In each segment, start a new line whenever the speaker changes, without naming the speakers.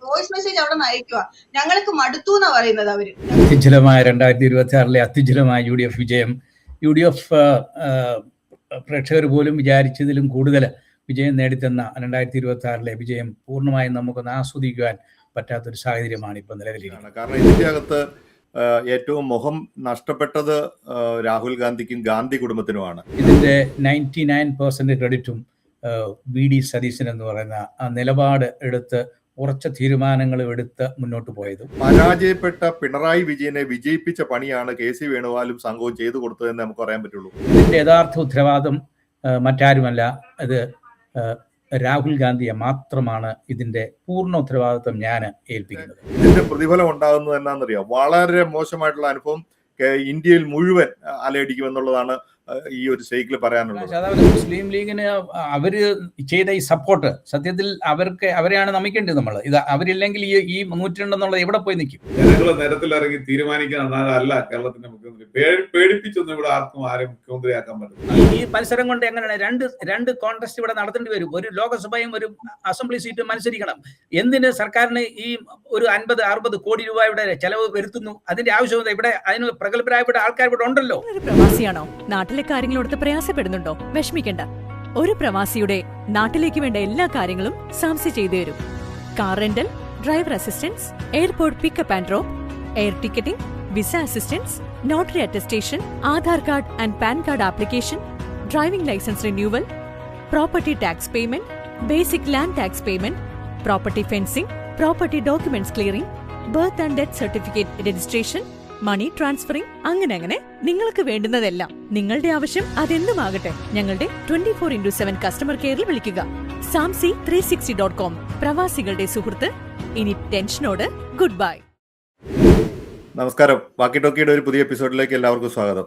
Voice message അവിടെ നിന്ന് അയക്കുക. ഞങ്ങൾക്ക് മടുത്തു എന്നാ പറയുന്നത് അവര്.
അത്യുജ്വലമായ 2026 അത്യുജ്വലമായ UDF വിജയം. UDF പ്രേക്ഷകർ പോലും വിചാരിച്ചതിലും കൂടുതൽ വിജയം നേടിത്തന്ന 2026 വിജയം പൂർണ്ണമായും നമുക്കൊന്ന് ആസ്വദിക്കുവാൻ പറ്റാത്തൊരു സാഹചര്യമാണ് ഇപ്പൊ നിലവിലിരിക്കുന്നത്.
കാരണം ഇതിന്റെ അകത്ത് ഏറ്റവും മുഖം നഷ്ടപ്പെട്ടത് രാഹുൽ ഗാന്ധിക്കും ഗാന്ധി കുടുംബത്തിനുമാണ്.
ഇതിന്റെ 99% ക്രെഡിറ്റും VD സതീശൻ എന്ന് പറയുന്ന ആ നിലപാട് എടുത്ത് ഉറച്ച തീരുമാനങ്ങൾ എടുത്ത് മുന്നോട്ട് പോയത്.
പരാജയപ്പെട്ട പിണറായി വിജയനെ വിജയിപ്പിച്ച പണിയാണ് KC വേണുഗോപാലും സംഘവും ചെയ്തു കൊടുത്തതെന്ന് നമുക്ക് പറയാൻ പറ്റുള്ളൂ.
ഇതിന്റെ യഥാർത്ഥ ഉത്തരവാദിത്വം മറ്റാരുമല്ല, അത് രാഹുൽ ഗാന്ധിയെ മാത്രമാണ്. ഇതിന്റെ പൂർണ്ണ ഉത്തരവാദിത്വം ഞാൻ ഏൽപ്പിക്കുന്നത്.
ഇതിന്റെ പ്രതിഫലം ഉണ്ടാകുന്നത് എന്നാന്നറിയാം, വളരെ മോശമായിട്ടുള്ള അനുഭവം ഇന്ത്യയിൽ മുഴുവൻ അലയടിക്കുമെന്നുള്ളതാണ് ഈ ഒരു സ്റ്റേക്കിൽ പറയാനുള്ളത്.
അതായത് മുസ്ലിം ലീഗിന് അവര് ചെയ്ത ഈ സപ്പോർട്ട് സത്യത്തിൽ അവരെയാണ് നമിക്കേണ്ടത്. നമ്മൾ ഇത് അവരില്ലെങ്കിൽ ഈ 102 എവിടെ പോയി നിൽക്കും?
ജനങ്ങളെ നേരത്തിലിറങ്ങി തീരുമാനിക്കാൻ അല്ല കേരളത്തിന്റെ മുഖ്യമന്ത്രി. പേടിപ്പിച്ചൊന്നും ഇവിടെ ആരെയും മുഖ്യമന്ത്രിയാക്കാൻ പറ്റില്ല.
ഈ മത്സരം കൊണ്ട് എങ്ങനെയാണ് രണ്ട് കോൺടെസ്റ്റ് ഇവിടെ നടത്തേണ്ടി വരും. ഒരു ലോകസഭയും ഒരു അസംബ്ലി സീറ്റും മത്സരിക്കണം. എന്തിന് സർക്കാരിന് ഈ ഒരു 50-60 കോടി രൂപയുടെ ചെലവ് വരുത്തുന്നു? അതിന്റെ ആവശ്യമില്ല. ഇവിടെ അതിന് പ്രഗത്ഭരായപ്പെട്ട ആൾക്കാർ ഇവിടെ ഉണ്ടല്ലോ.
പ്രവാസിയാണോ? നാട്ടിലെ കാര്യങ്ങളോട് പ്രയാസപ്പെടുന്നുണ്ടോ? വിഷമിക്കണ്ട. ഒരു പ്രവാസിയുടെ നാട്ടിലേക്ക് വേണ്ട എല്ലാ കാര്യങ്ങളും സാംസി ചെയ്തു തരും. Car rental, driver assistance, airport pickup and drop, air ticketing, visa assistance, notary attestation, Aadhaar card and PAN card application, driving licence renewal, property tax payment, basic land tax payment, property fencing, property documents clearing, birth and death certificate registration, money transferring, അങ്ങനെ നിങ്ങൾക്ക് വേണ്ടുന്നതെല്ലാം. നിങ്ങളുടെ ആവശ്യം അതെന്തുമാകട്ടെ, ഞങ്ങളുടെ 24x7 customer കെയറിൽ വിളിക്കുക. samsi360.com, പ്രവാസികളുടെ സുഹൃത്ത്. ഇനി ടെൻഷനോട് ഗുഡ് ബൈ.
നമസ്കാരം. വാക്കി ടോക്കിയുടെ ഒരു പുതിയ എപ്പിസോഡിലേക്ക് എല്ലാവർക്കും സ്വാഗതം.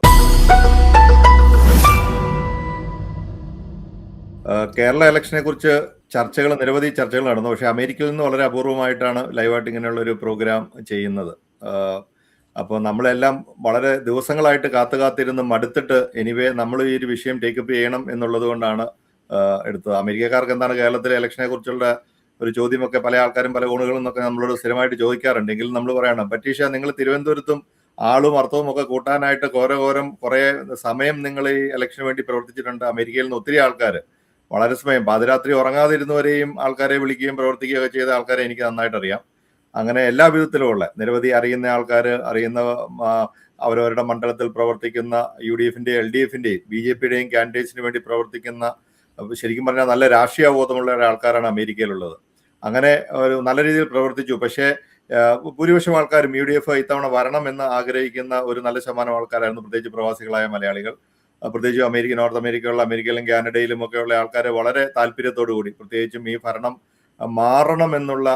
കേരള ഇലക്ഷനെ കുറിച്ച് നിരവധി ചർച്ചകൾ നടന്നു. പക്ഷെ അമേരിക്കയിൽ നിന്ന് വളരെ അപൂർവമായിട്ടാണ് ലൈവായിട്ട് ഇങ്ങനെയുള്ള ഒരു പ്രോഗ്രാം ചെയ്യുന്നത്. അപ്പോൾ നമ്മളെല്ലാം വളരെ ദിവസങ്ങളായിട്ട് കാത്തിരുന്ന് മടുത്തിട്ട് എനിവേ നമ്മൾ ഈ ഒരു വിഷയം ടേക്കപ്പ് ചെയ്യണം എന്നുള്ളത് കൊണ്ടാണ് എടുത്തത്. അമേരിക്കക്കാർക്ക് എന്താണ് കേരളത്തിലെ ഇലക്ഷനെ കുറിച്ചുള്ള ഒരു ചോദ്യമൊക്കെ പല ആൾക്കാരും പല കോണുകളിൽ നിന്നൊക്കെ നമ്മളോട് സ്ഥിരമായിട്ട് ചോദിക്കാറുണ്ട്. എങ്കിലും നമ്മൾ പറയണം, പറ്റീഷ, നിങ്ങൾ തിരുവനന്തപുരത്തും ആളും അർത്ഥവും ഒക്കെ കൂട്ടാനായിട്ട് കുറേ സമയം നിങ്ങൾ ഈ ഇലക്ഷന് വേണ്ടി പ്രവർത്തിച്ചിട്ടുണ്ട്. അമേരിക്കയിൽ നിന്ന് ഒത്തിരി ആൾക്കാർ വളരെ സമയം പാതിരാത്രി ഉറങ്ങാതിരുന്നവരെയും ആൾക്കാരെ വിളിക്കുകയും പ്രവർത്തിക്കുകയൊക്കെ ചെയ്ത ആൾക്കാരെ എനിക്ക് നന്നായിട്ട് അറിയാം. അങ്ങനെ എല്ലാ വിധത്തിലുമുള്ള നിരവധി അറിയുന്ന ആൾക്കാർ, അവരവരുടെ മണ്ഡലത്തിൽ പ്രവർത്തിക്കുന്ന UDFന്റെയും LDFന്റെയും BJPയുടെയും കാൻഡിഡേറ്റ്സിന് വേണ്ടി പ്രവർത്തിക്കുന്ന, ശരിക്കും പറഞ്ഞാൽ നല്ല രാഷ്ട്രീയ ബോധമുള്ള ആൾക്കാരാണ് അമേരിക്കയിലുള്ളത്. അങ്ങനെ ഒരു നല്ല രീതിയിൽ പ്രവർത്തിച്ചു. പക്ഷേ ഭൂരിപക്ഷം ആൾക്കാരും UDF ഇത്തവണ വരണമെന്ന് ആഗ്രഹിക്കുന്ന ഒരു നല്ല ശതമാനം ആൾക്കാരായിരുന്നു, പ്രത്യേകിച്ച് പ്രവാസികളായ മലയാളികൾ. പ്രത്യേകിച്ച് നോർത്ത് അമേരിക്കയിലും കാനഡയിലും ഒക്കെയുള്ള ആൾക്കാർ വളരെ താല്പര്യത്തോടു കൂടി, പ്രത്യേകിച്ചും ഈ ഭരണം മാറണം എന്നുള്ള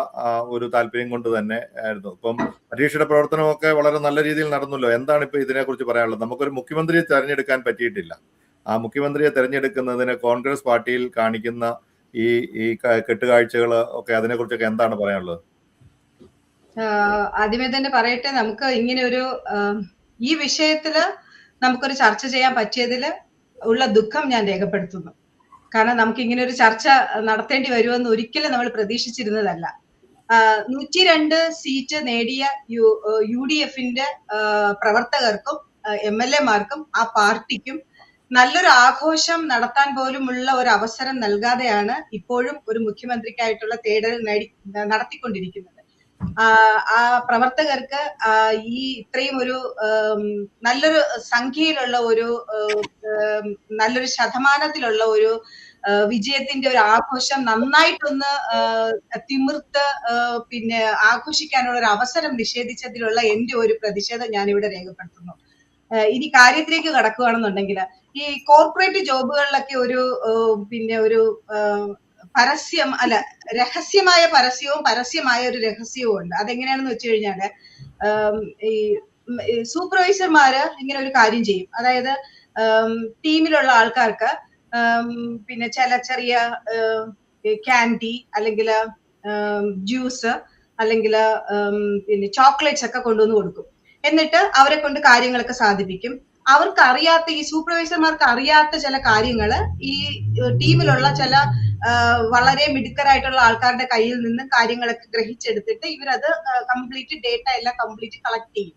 ഒരു താല്പര്യം കൊണ്ട് തന്നെ ആയിരുന്നു. ഇപ്പം പരീക്ഷയുടെ പ്രവർത്തനമൊക്കെ വളരെ നല്ല രീതിയിൽ നടന്നല്ലോ. എന്താണ് ഇപ്പൊ ഇതിനെക്കുറിച്ച് പറയാനുള്ളത്? നമുക്കൊരു മുഖ്യമന്ത്രിയെ തെരഞ്ഞെടുക്കാൻ പറ്റിയിട്ടില്ല. ആ മുഖ്യമന്ത്രിയെ തെരഞ്ഞെടുക്കുന്നതിന് കോൺഗ്രസ് പാർട്ടിയിൽ കാണിക്കുന്ന ഈ കെട്ടുകാഴ്ചകൾ ഒക്കെ, അതിനെക്കുറിച്ചൊക്കെ എന്താണ് പറയാനുള്ളത്?
ആദ്യമേ തന്നെ പറയട്ടെ, നമുക്ക് ഇങ്ങനെ ഒരു ഈ വിഷയത്തില് നമുക്കൊരു ചർച്ച ചെയ്യാൻ പറ്റിയതിൽ ഉള്ള ദുഃഖം ഞാൻ രേഖപ്പെടുത്തുന്നു. കാരണം നമുക്ക് ഇങ്ങനെ ഒരു ചർച്ച നടത്തേണ്ടി വരുമെന്ന് ഒരിക്കലും നമ്മൾ പ്രതീക്ഷിച്ചിരുന്നതല്ല. 102 സീറ്റ് നേടിയ UDFന്റെ പ്രവർത്തകർക്കും MLA മാർക്കും ആ പാർട്ടിക്കും നല്ലൊരു ആഘോഷം നടത്താൻ പോലുമുള്ള ഒരു അവസരം നൽകാതെയാണ് ഇപ്പോഴും ഒരു മുഖ്യമന്ത്രിക്കായിട്ടുള്ള തേടൽ നടത്തിക്കൊണ്ടിരിക്കുന്നത്. ആ പ്രവർത്തകർക്ക് ഈ ഇത്രയും ഒരു നല്ലൊരു സംഖ്യയിലുള്ള നല്ലൊരു ശതമാനത്തിലുള്ള ഒരു വിജയത്തിന്റെ ഒരു ആഘോഷം നന്നായിട്ടൊന്ന് തിമിർത്ത് പിന്നെ ആഘോഷിക്കാനുള്ള ഒരു അവസരം നിഷേധിച്ചതിലുള്ള എന്റെ ഒരു പ്രതിഷേധം ഞാനിവിടെ രേഖപ്പെടുത്തുന്നു. ഇനി കാര്യത്തിലേക്ക് കടക്കുകയാണെന്നുണ്ടെങ്കിൽ, ഈ കോർപ്പറേറ്റ് ജോബുകളിലൊക്കെ ഒരു പരസ്യം അല്ല, രഹസ്യമായ പരസ്യവും പരസ്യമായ ഒരു രഹസ്യവും ഉണ്ട്. അതെങ്ങനെയാണെന്ന് വെച്ച് കഴിഞ്ഞാല്, ഈ സൂപ്പർവൈസർമാര് ഇങ്ങനെ ഒരു കാര്യം ചെയ്യും. അതായത് ടീമിലുള്ള ആൾക്കാർക്ക് പിന്നെ ചെറിയ ക്യാൻഡി അല്ലെങ്കിൽ ജ്യൂസ് അല്ലെങ്കിൽ പിന്നെ ചോക്ലേറ്റ്സ് ഒക്കെ കൊണ്ടുവന്ന് കൊടുക്കും. എന്നിട്ട് അവരെ കൊണ്ട് കാര്യങ്ങളൊക്കെ സാധിപ്പിക്കും. അവർക്ക് അറിയാത്ത, ഈ സൂപ്പർവൈസർമാർക്ക് അറിയാത്ത ചില കാര്യങ്ങള് ഈ ടീമിലുള്ള ചില വളരെ മിടുക്കരായിട്ടുള്ള ആൾക്കാരുടെ കയ്യിൽ നിന്ന് കാര്യങ്ങളൊക്കെ ഗ്രഹിച്ചെടുത്തിട്ട് ഇവരത് കംപ്ലീറ്റ് ഡേറ്റ എല്ലാം കംപ്ലീറ്റ് കളക്ട് ചെയ്യും.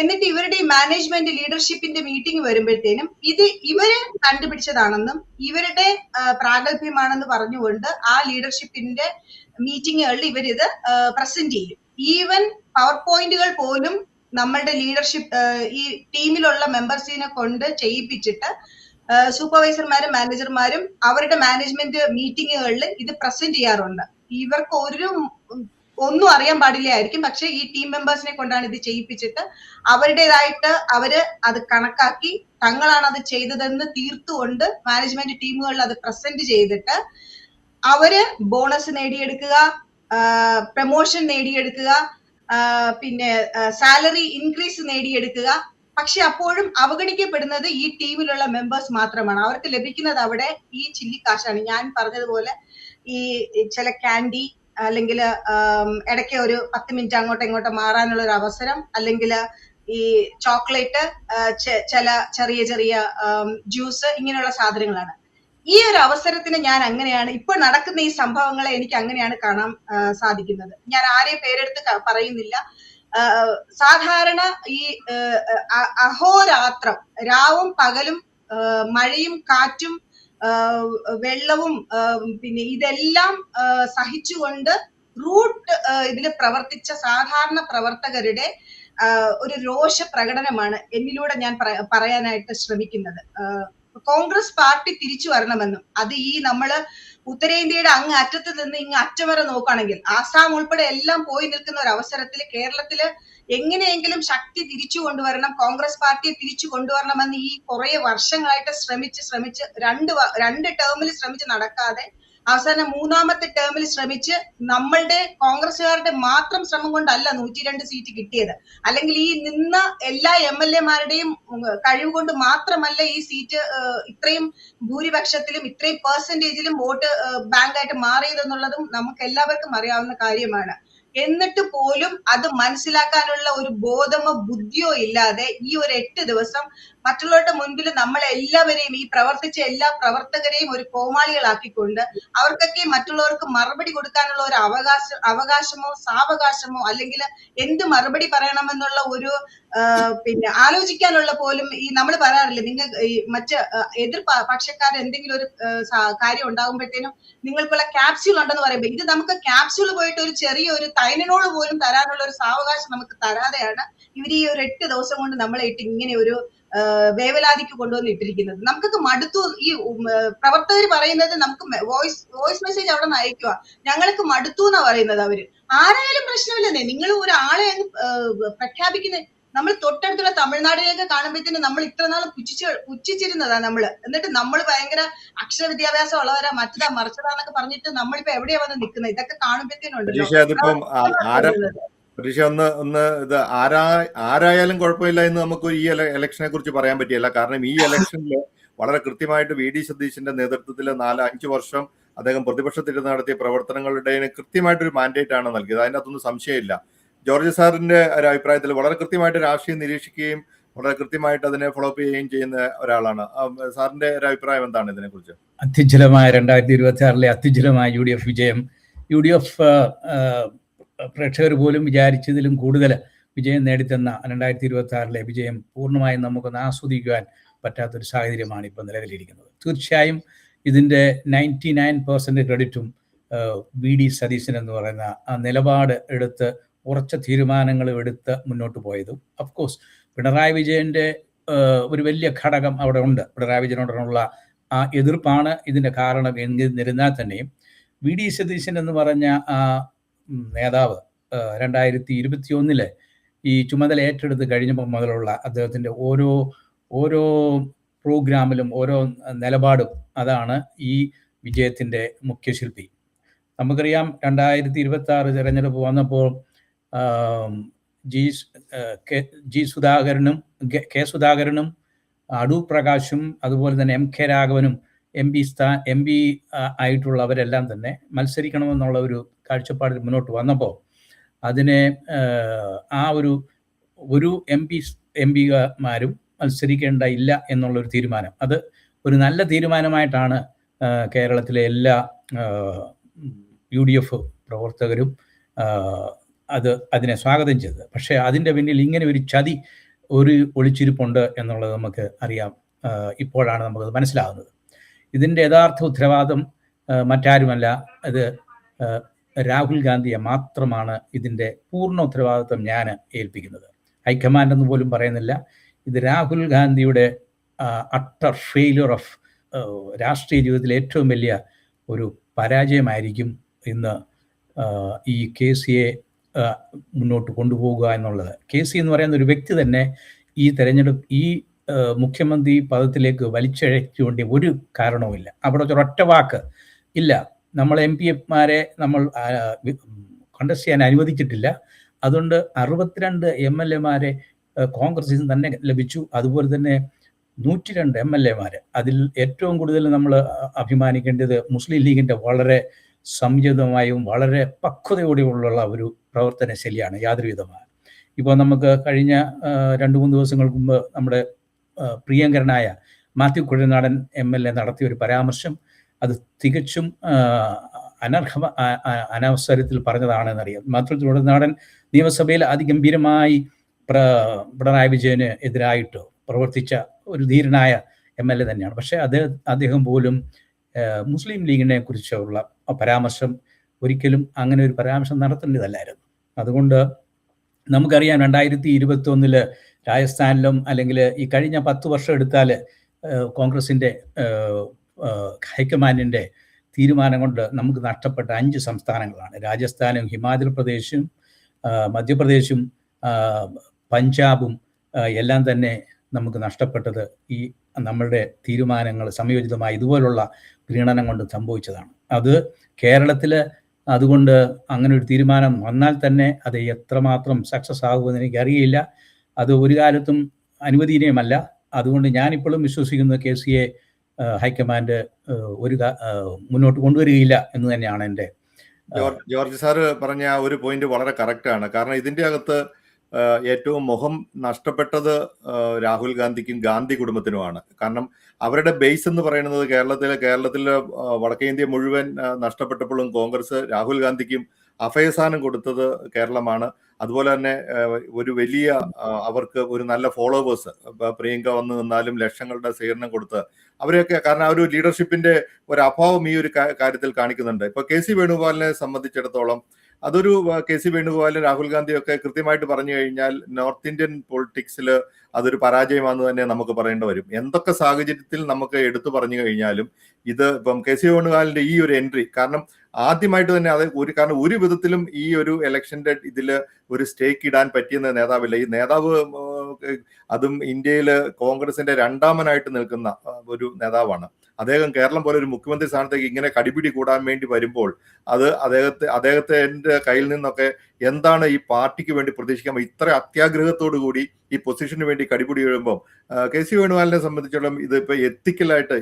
എന്നിട്ട് ഇവരുടെ മാനേജ്മെന്റ് ലീഡർഷിപ്പിന്റെ മീറ്റിംഗ് വരുമ്പോഴത്തേനും ഇത് ഇവര് കണ്ടുപിടിച്ചതാണെന്നും ഇവരുടെ പ്രാഗൽഭ്യമാണെന്ന് പറഞ്ഞുകൊണ്ട് ആ ലീഡർഷിപ്പിന്റെ മീറ്റിങ്ങുകളിൽ ഇവരിത് പ്രസന്റ് ചെയ്യും. ഈവൻ പവർ പോയിന്റുകൾ പോലും നമ്മളുടെ ലീഡർഷിപ്പ് ഈ ടീമിലുള്ള മെമ്പേഴ്സിനെ കൊണ്ട് ചെയ്യിപ്പിച്ചിട്ട് സൂപ്പർവൈസർമാരും മാനേജർമാരും അവരുടെ മാനേജ്മെന്റ് മീറ്റിങ്ങുകളിൽ ഇത് പ്രസന്റ് ചെയ്യാറുണ്ട്. ഇവർക്ക് ഒന്നും അറിയാൻ പാടില്ലായിരിക്കും, പക്ഷെ ഈ ടീം മെമ്പേഴ്സിനെ കൊണ്ടാണ് ഇത് ചെയ്യിപ്പിച്ചിട്ട് അവരുടേതായിട്ട് അവര് അത് കണക്കാക്കി തങ്ങളാണ് അത് ചെയ്തതെന്ന് തീർത്തുകൊണ്ട് മാനേജ്മെന്റ് ടീമുകളിൽ അത് പ്രസന്റ് ചെയ്തിട്ട് അവര് ബോണസ് നേടിയെടുക്കുക, പ്രമോഷൻ നേടിയെടുക്കുക, പിന്നെ സാലറി ഇൻക്രീസ് നേടിയെടുക്കുക. പക്ഷെ അപ്പോഴും അവഗണിക്കപ്പെടുന്നത് ഈ ടീമിലുള്ള മെമ്പേഴ്സ് മാത്രമാണ്. അവർക്ക് ലഭിക്കുന്നത് അവിടെ ഈ ചില്ലിക്കാശാണ്. ഞാൻ പറഞ്ഞതുപോലെ ഈ ചില ക്യാൻഡി, അല്ലെങ്കിൽ ഇടയ്ക്ക് ഒരു 10 മിനിറ്റ് അങ്ങോട്ടോ ഇങ്ങോട്ടോ മാറാനുള്ള ഒരു അവസരം, അല്ലെങ്കിൽ ഈ ചോക്ലേറ്റ്, ചില ചെറിയ ചെറിയ ജ്യൂസ്, ഇങ്ങനെയുള്ള സാധനങ്ങളാണ്. ഈ ഒരു അവസരത്തിന് ഞാൻ അങ്ങനെയാണ് ഇപ്പോൾ നടക്കുന്ന ഈ സംഭവങ്ങളെ എനിക്ക് അങ്ങനെയാണ് കാണാൻ സാധിക്കുന്നത്. ഞാൻ ആരെയും പേരെടുത്ത് പറയുന്നില്ല. സാധാരണ ഈ അഹോരാത്രം രാവും പകലും മഴയും കാറ്റും വെള്ളവും പിന്നെ ഇതെല്ലാം സഹിച്ചുകൊണ്ട് റൂട്ട് ഇതിൽ പ്രവർത്തിച്ച സാധാരണ പ്രവർത്തകരുടെ ഒരു രോഷ പ്രകടനമാണ് എന്നിലൂടെ ഞാൻ പറയാനായിട്ട് ശ്രമിക്കുന്നത്. കോൺഗ്രസ് പാർട്ടി തിരിച്ചു വരണമെന്നും അത് ഈ നമ്മള് ഉത്തരേന്ത്യയുടെ അങ്ങ് അറ്റത്ത് നിന്ന് ഇങ്ങ് അറ്റം വരെ നോക്കുകയാണെങ്കിൽ ആസാം ഉൾപ്പെടെ എല്ലാം പോയി നിൽക്കുന്ന ഒരു അവസരത്തിൽ കേരളത്തില് എങ്ങനെയെങ്കിലും ശക്തി തിരിച്ചു കൊണ്ടുവരണം, കോൺഗ്രസ് പാർട്ടിയെ തിരിച്ചു കൊണ്ടുവരണമെന്ന് ഈ കുറെ വർഷങ്ങളായിട്ട് ശ്രമിച്ച് രണ്ട് ടേമിൽ ശ്രമിച്ച് നടക്കാതെ അവസാനം 3ാമത്തെ ടേമിൽ ശ്രമിച്ച് നമ്മളുടെ കോൺഗ്രസുകാരുടെ മാത്രം ശ്രമം കൊണ്ടല്ല 102 സീറ്റ് കിട്ടിയത്. അല്ലെങ്കിൽ ഈ നിന്ന എല്ലാ MLA-മാരുടെയും കഴിവ് കൊണ്ട് മാത്രമല്ല ഈ സീറ്റ് ഇത്രയും ഭൂരിപക്ഷത്തിലും ഇത്രയും പെർസെന്റേജിലും വോട്ട് ബാങ്കായിട്ട് മാറിയതെന്നുള്ളതും നമുക്ക് എല്ലാവർക്കും അറിയാവുന്ന കാര്യമാണ്. എന്നിട്ട് പോലും അത് മനസ്സിലാക്കാനുള്ള ഒരു ബോധമോ ബുദ്ധിയോ ഇല്ലാതെ ഈ ഒരു 8 ദിവസം മറ്റുള്ളവരുടെ മുൻപിൽ നമ്മളെല്ലാവരെയും, ഈ പ്രവർത്തിച്ച എല്ലാ പ്രവർത്തകരെയും ഒരു കോമാളികളാക്കിക്കൊണ്ട് അവർക്കൊക്കെ മറ്റുള്ളവർക്ക് മറുപടി കൊടുക്കാനുള്ള ഒരു അവകാശമോ സാവകാശമോ അല്ലെങ്കിൽ എന്ത് മറുപടി പറയണമെന്നുള്ള ഒരു പിന്നെ ആലോചിക്കാനുള്ള പോലും ഈ നമ്മൾ പറയാറില്ല, നിങ്ങൾ ഈ എതിർ പക്ഷക്കാർ എന്തെങ്കിലും ഒരു കാര്യം ഉണ്ടാകുമ്പോഴത്തേനും നിങ്ങൾക്കുള്ള ക്യാപ്സ്യൂൾ ഉണ്ടെന്ന് പറയുമ്പോൾ ഇത് നമുക്ക് ക്യാപ്സ്യൂൾ പോയിട്ട് ഒരു ചെറിയ ഒരു തൈനോള് പോലും തരാനുള്ള ഒരു സാവകാശം നമുക്ക് തരാതെയാണ് ഇവർ ഈ ഒരു 8 ദിവസം കൊണ്ട് നമ്മളെ ഇട്ട് ഇങ്ങനെ ഒരു വേവലാതിക്ക് കൊണ്ടുവന്ന് ഇട്ടിരിക്കുന്നത്. നമുക്കൊക്കെ മടുത്തു. ഈ പ്രവർത്തകർ പറയുന്നത് നമുക്ക് വോയിസ് മെസ്സേജ് അവിടെ നിന്ന് അയക്കുക, ഞങ്ങൾക്ക് മടുത്തു എന്നാ പറയുന്നത്. അവര് ആരായാലും പ്രശ്നമില്ലെന്നേ, നിങ്ങൾ ഒരാളെ പ്രഖ്യാപിക്കുന്നത്. നമ്മൾ തൊട്ടടുത്തുള്ള തമിഴ്നാടിലേക്ക് കാണുമ്പോഴത്തേനും നമ്മൾ ഇത്ര നാളും പുച്ഛിച്ചിരുന്നതാ നമ്മള്. എന്നിട്ട് നമ്മൾ ഭയങ്കര അക്ഷര വിദ്യാഭ്യാസം ഉള്ളവരാ, മറ്റതാ മറിച്ചതാന്നൊക്കെ പറഞ്ഞിട്ട് നമ്മളിപ്പോ എവിടെയാ വന്ന് നിൽക്കുന്നത്. ഇതൊക്കെ കാണുമ്പോഴത്തേനും
പ്രതീക്ഷ ഒന്ന് ഇത് ആരായാലും കുഴപ്പമില്ല എന്ന് നമുക്ക് ഈ ഇലക്ഷനെ കുറിച്ച് പറയാൻ പറ്റിയല്ല. കാരണം ഈ ഇലക്ഷനിൽ വളരെ കൃത്യമായിട്ട് VD സതീശന്റെ നേതൃത്വത്തിൽ 4-5 വർഷം അദ്ദേഹം പ്രതിപക്ഷത്തിരുന്ന് നടത്തിയ പ്രവർത്തനങ്ങളുടെ കൃത്യമായിട്ടൊരു മാൻഡേറ്റ് ആണ് നൽകിയത്. അതിനകത്തൊന്നും സംശയമില്ല. ജോർജ് സാറിന്റെ ഒരു അഭിപ്രായത്തിൽ വളരെ കൃത്യമായിട്ട് രാഷ്ട്രീയം നിരീക്ഷിക്കുകയും വളരെ കൃത്യമായിട്ട് അതിനെ ഫോളോ അപ്പ് ചെയ്യുകയും ചെയ്യുന്ന ഒരാളാണ്. സാറിന്റെ ഒരു അഭിപ്രായം എന്താണ് ഇതിനെക്കുറിച്ച്?
അത്യുജ്വലമായ 2026 അത്യുജ്വലമായ UDF വിജയം, UDF പ്രേക്ഷകർ പോലും വിചാരിച്ചതിലും കൂടുതൽ വിജയം നേടിത്തന്ന 2026 വിജയം പൂർണ്ണമായും നമുക്കൊന്ന് ആസ്വദിക്കുവാൻ പറ്റാത്തൊരു സാഹചര്യമാണ് ഇപ്പോൾ നിലവിലിരിക്കുന്നത്. തീർച്ചയായും ഇതിൻ്റെ 99% ക്രെഡിറ്റും VD സതീശൻ എന്ന് പറയുന്ന ആ നിലപാട് എടുത്ത് ഉറച്ച തീരുമാനങ്ങൾ എടുത്ത് മുന്നോട്ട് പോയതും. അഫ്കോഴ്സ് പിണറായി വിജയൻ്റെ ഒരു വലിയ ഘടകം അവിടെ ഉണ്ട്. പിണറായി വിജയനോടുള്ള ആ എതിർപ്പാണ് ഇതിൻ്റെ കാരണം എന്നിരുന്നാൽ തന്നെയും VD സതീശൻ എന്ന് പറഞ്ഞ ആ നേതാവ് 2021 ഈ ചുമതല ഏറ്റെടുത്ത് കഴിഞ്ഞപ്പോൾ മുതലുള്ള അദ്ദേഹത്തിൻ്റെ ഓരോ പ്രോഗ്രാമിലും ഓരോ നിലപാടും അതാണ് ഈ വിജയത്തിൻ്റെ മുഖ്യശില്പി. നമുക്കറിയാം 2026 തെരഞ്ഞെടുപ്പ് വന്നപ്പോൾ കെ സുധാകരനും അടൂർ പ്രകാശും അതുപോലെ തന്നെ MK രാഘവനും MP ആയിട്ടുള്ളവരെല്ലാം തന്നെ മത്സരിക്കണമെന്നുള്ള ഒരു കാഴ്ചപ്പാടിൽ മുന്നോട്ട് വന്നപ്പോൾ അതിനെ ആ ഒരു എംപിമാരും മത്സരിക്കേണ്ട ഇല്ല എന്നുള്ളൊരു തീരുമാനം, അത് ഒരു നല്ല തീരുമാനമായിട്ടാണ് കേരളത്തിലെ എല്ലാ UDF പ്രവർത്തകരും അതിനെ സ്വാഗതം ചെയ്തത്. പക്ഷേ അതിൻ്റെ പിന്നിൽ ഇങ്ങനെ ഒരു ചതി ഒളിച്ചിരിപ്പുണ്ട് എന്നുള്ളത് നമുക്ക് അറിയാം. ഇപ്പോഴാണ് നമുക്കത് മനസ്സിലാകുന്നത്. ഇതിൻ്റെ യഥാർത്ഥ ഉത്തരവാദിത്വം മറ്റാരുമല്ല, അത് രാഹുൽ ഗാന്ധിയെ മാത്രമാണ് ഇതിൻ്റെ പൂർണ്ണ ഉത്തരവാദിത്വം ഞാൻ ഏൽപ്പിക്കുന്നത്. ഹൈക്കമാൻഡ് എന്ന് പോലും പറയുന്നില്ല. ഇത് രാഹുൽ ഗാന്ധിയുടെ അട്ടർ ഫെയിലിയർ ഓഫ് രാഷ്ട്രീയ ജീവിതത്തിലെ ഏറ്റവും വലിയ ഒരു പരാജയമായിരിക്കും ഇന്ന് ഈ KCയെ മുന്നോട്ട് കൊണ്ടുപോകുക എന്നുള്ളത്. KC എന്ന് പറയുന്ന ഒരു വ്യക്തി തന്നെ ഈ തെരഞ്ഞെടുപ്പ് ഈ മുഖ്യമന്ത്രി പദത്തിലേക്ക് വലിച്ചഴച്ചുകൊണ്ട് ഒരു കാരണവുമില്ല. അവിടെ ഒരൊറ്റ വാക്ക് ഇല്ല. നമ്മൾ MP-മാരെ നമ്മൾ കണ്ടസ്റ്റ് ചെയ്യാൻ അനുവദിച്ചിട്ടില്ല. അതുകൊണ്ട് 62 MLA-മാരെ കോൺഗ്രസിൽ നിന്ന് തന്നെ ലഭിച്ചു. അതുപോലെ തന്നെ 102 MLA-മാര്. അതിൽ ഏറ്റവും കൂടുതൽ നമ്മൾ അഭിമാനിക്കേണ്ടത് മുസ്ലിം ലീഗിൻ്റെ വളരെ സംയോജിതമായും വളരെ പക്വതയോടെയുള്ള ഒരു പ്രവർത്തന ശൈലിയാണ്, യാതൊരു വിധമായ. ഇപ്പോൾ നമുക്ക് കഴിഞ്ഞ 2-3 ദിവസങ്ങൾക്ക് മുമ്പ് നമ്മുടെ പ്രിയങ്കരനായ മാത്യു കുഴൽനാടൻ MLA നടത്തിയ ഒരു പരാമർശം അത് തികച്ചും അനവസരത്തിൽ പറഞ്ഞതാണെന്നറിയാം. മാത്യു കുഴൽനാടൻ നിയമസഭയിൽ അതിഗംഭീരമായി പിണറായി വിജയന് എതിരായിട്ട് പ്രവർത്തിച്ച ഒരു ധീരനായ MLA തന്നെയാണ്. പക്ഷേ അദ്ദേഹം പോലും മുസ്ലിം ലീഗിനെ കുറിച്ചുള്ള പരാമർശം ഒരിക്കലും അങ്ങനെ ഒരു പരാമർശം നടത്തേണ്ടതല്ലായിരുന്നു. അതുകൊണ്ട് നമുക്കറിയാം 2021 രാജസ്ഥാനിലും അല്ലെങ്കിൽ ഈ കഴിഞ്ഞ 10 വർഷം എടുത്താൽ കോൺഗ്രസിൻ്റെ ഹൈക്കമാൻഡിൻ്റെ തീരുമാനം കൊണ്ട് നമുക്ക് നഷ്ടപ്പെട്ട 5 സംസ്ഥാനങ്ങളാണ്. രാജസ്ഥാനും ഹിമാചൽ പ്രദേശും മധ്യപ്രദേശും പഞ്ചാബും എല്ലാം തന്നെ നമുക്ക് നഷ്ടപ്പെട്ടത് ഈ നമ്മളുടെ തീരുമാനങ്ങൾ സംയോജിതമായി ഇതുപോലുള്ള പ്രീണനം കൊണ്ട് സംഭവിച്ചതാണ്. അത് കേരളത്തിൽ അതുകൊണ്ട് അങ്ങനെ ഒരു തീരുമാനം വന്നാൽ തന്നെ അത് എത്രമാത്രം സക്സസ് ആകുമെന്ന് എനിക്കറിയില്ല. അത് ഒരു കാലത്തും അനുവദനീയമല്ല. അതുകൊണ്ട് ഞാനിപ്പോഴും വിശ്വസിക്കുന്നത് KCയെ ഹൈക്കമാൻഡ് മുന്നോട്ട് കൊണ്ടുവരികയില്ല എന്ന് തന്നെയാണ് എൻ്റെ.
ജോർജ് സാറ് പറഞ്ഞ ആ ഒരു പോയിന്റ് വളരെ കറക്റ്റാണ്. കാരണം ഇതിൻ്റെ അകത്ത് ഏറ്റവും മുഖം നഷ്ടപ്പെട്ടത് രാഹുൽ ഗാന്ധിക്കും ഗാന്ധി കുടുംബത്തിനുമാണ്. കാരണം അവരുടെ ബേസ് എന്ന് പറയുന്നത് കേരളത്തിലെ വടക്കേ ഇന്ത്യ മുഴുവൻ നഷ്ടപ്പെട്ടപ്പോഴും കോൺഗ്രസ് രാഹുൽ ഗാന്ധിക്കും അഭയസ്ഥാനം കൊടുത്തത് കേരളമാണ്. അതുപോലെ തന്നെ ഒരു വലിയ അവർക്ക് ഒരു നല്ല ഫോളോവേഴ്സ്, പ്രിയങ്ക വന്നു നിന്നാലും ലക്ഷങ്ങളുടെ സ്വീകരണം കൊടുത്ത് അവരെയൊക്കെ, കാരണം ആ ഒരു ലീഡർഷിപ്പിന്റെ ഒരു അഭാവം ഈ ഒരു കാര്യത്തിൽ കാണിക്കുന്നുണ്ട്. ഇപ്പൊ KC വേണുഗോപാലിനെ സംബന്ധിച്ചിടത്തോളം അതൊരു KC വേണുഗോപാലും രാഹുൽ ഗാന്ധിയും ഒക്കെ കൃത്യമായിട്ട് പറഞ്ഞു കഴിഞ്ഞാൽ നോർത്ത് ഇന്ത്യൻ പൊളിറ്റിക്സിൽ അതൊരു പരാജയമാണെന്ന് തന്നെ നമുക്ക് പറയേണ്ടി വരും. എന്തൊക്കെ സാഹചര്യത്തിൽ നമുക്ക് എടുത്തു പറഞ്ഞു കഴിഞ്ഞാലും ഇത് ഇപ്പം KC വേണുഗോപാലിന്റെ ഈ ഒരു എൻട്രി, കാരണം ആദ്യമായിട്ട് തന്നെ കാരണം ഒരു വിധത്തിലും ഈ ഒരു ഇലക്ഷന്റെ ഇതിൽ ഒരു സ്റ്റേക്ക് ഇടാൻ പറ്റിയ നേതാവില്ല. ഈ നേതാവ് അതും ഇന്ത്യയിൽ കോൺഗ്രസിന്റെ രണ്ടാമനായിട്ട് നിൽക്കുന്ന ഒരു നേതാവാണ്. അദ്ദേഹം കേരളം പോലെ ഒരു മുഖ്യമന്ത്രി സ്ഥാനത്തേക്ക് ഇങ്ങനെ കടിപിടി കൂടാൻ വേണ്ടി വരുമ്പോൾ അത് അദ്ദേഹത്തിന്റെ കയ്യിൽ നിന്നൊക്കെ എന്താണ് ഈ പാർട്ടിക്ക് വേണ്ടി പ്രതീക്ഷിക്കാൻ ഇത്ര അത്യാഗ്രഹത്തോടു കൂടി ഈ പൊസിഷന് വേണ്ടി കടിപിടി വീഴുമ്പോൾ KC വേണുഗോപാലിനെ സംബന്ധിച്ചിടത്തോളം ഇതിപ്പോ എത്തിക്കലായിട്ട്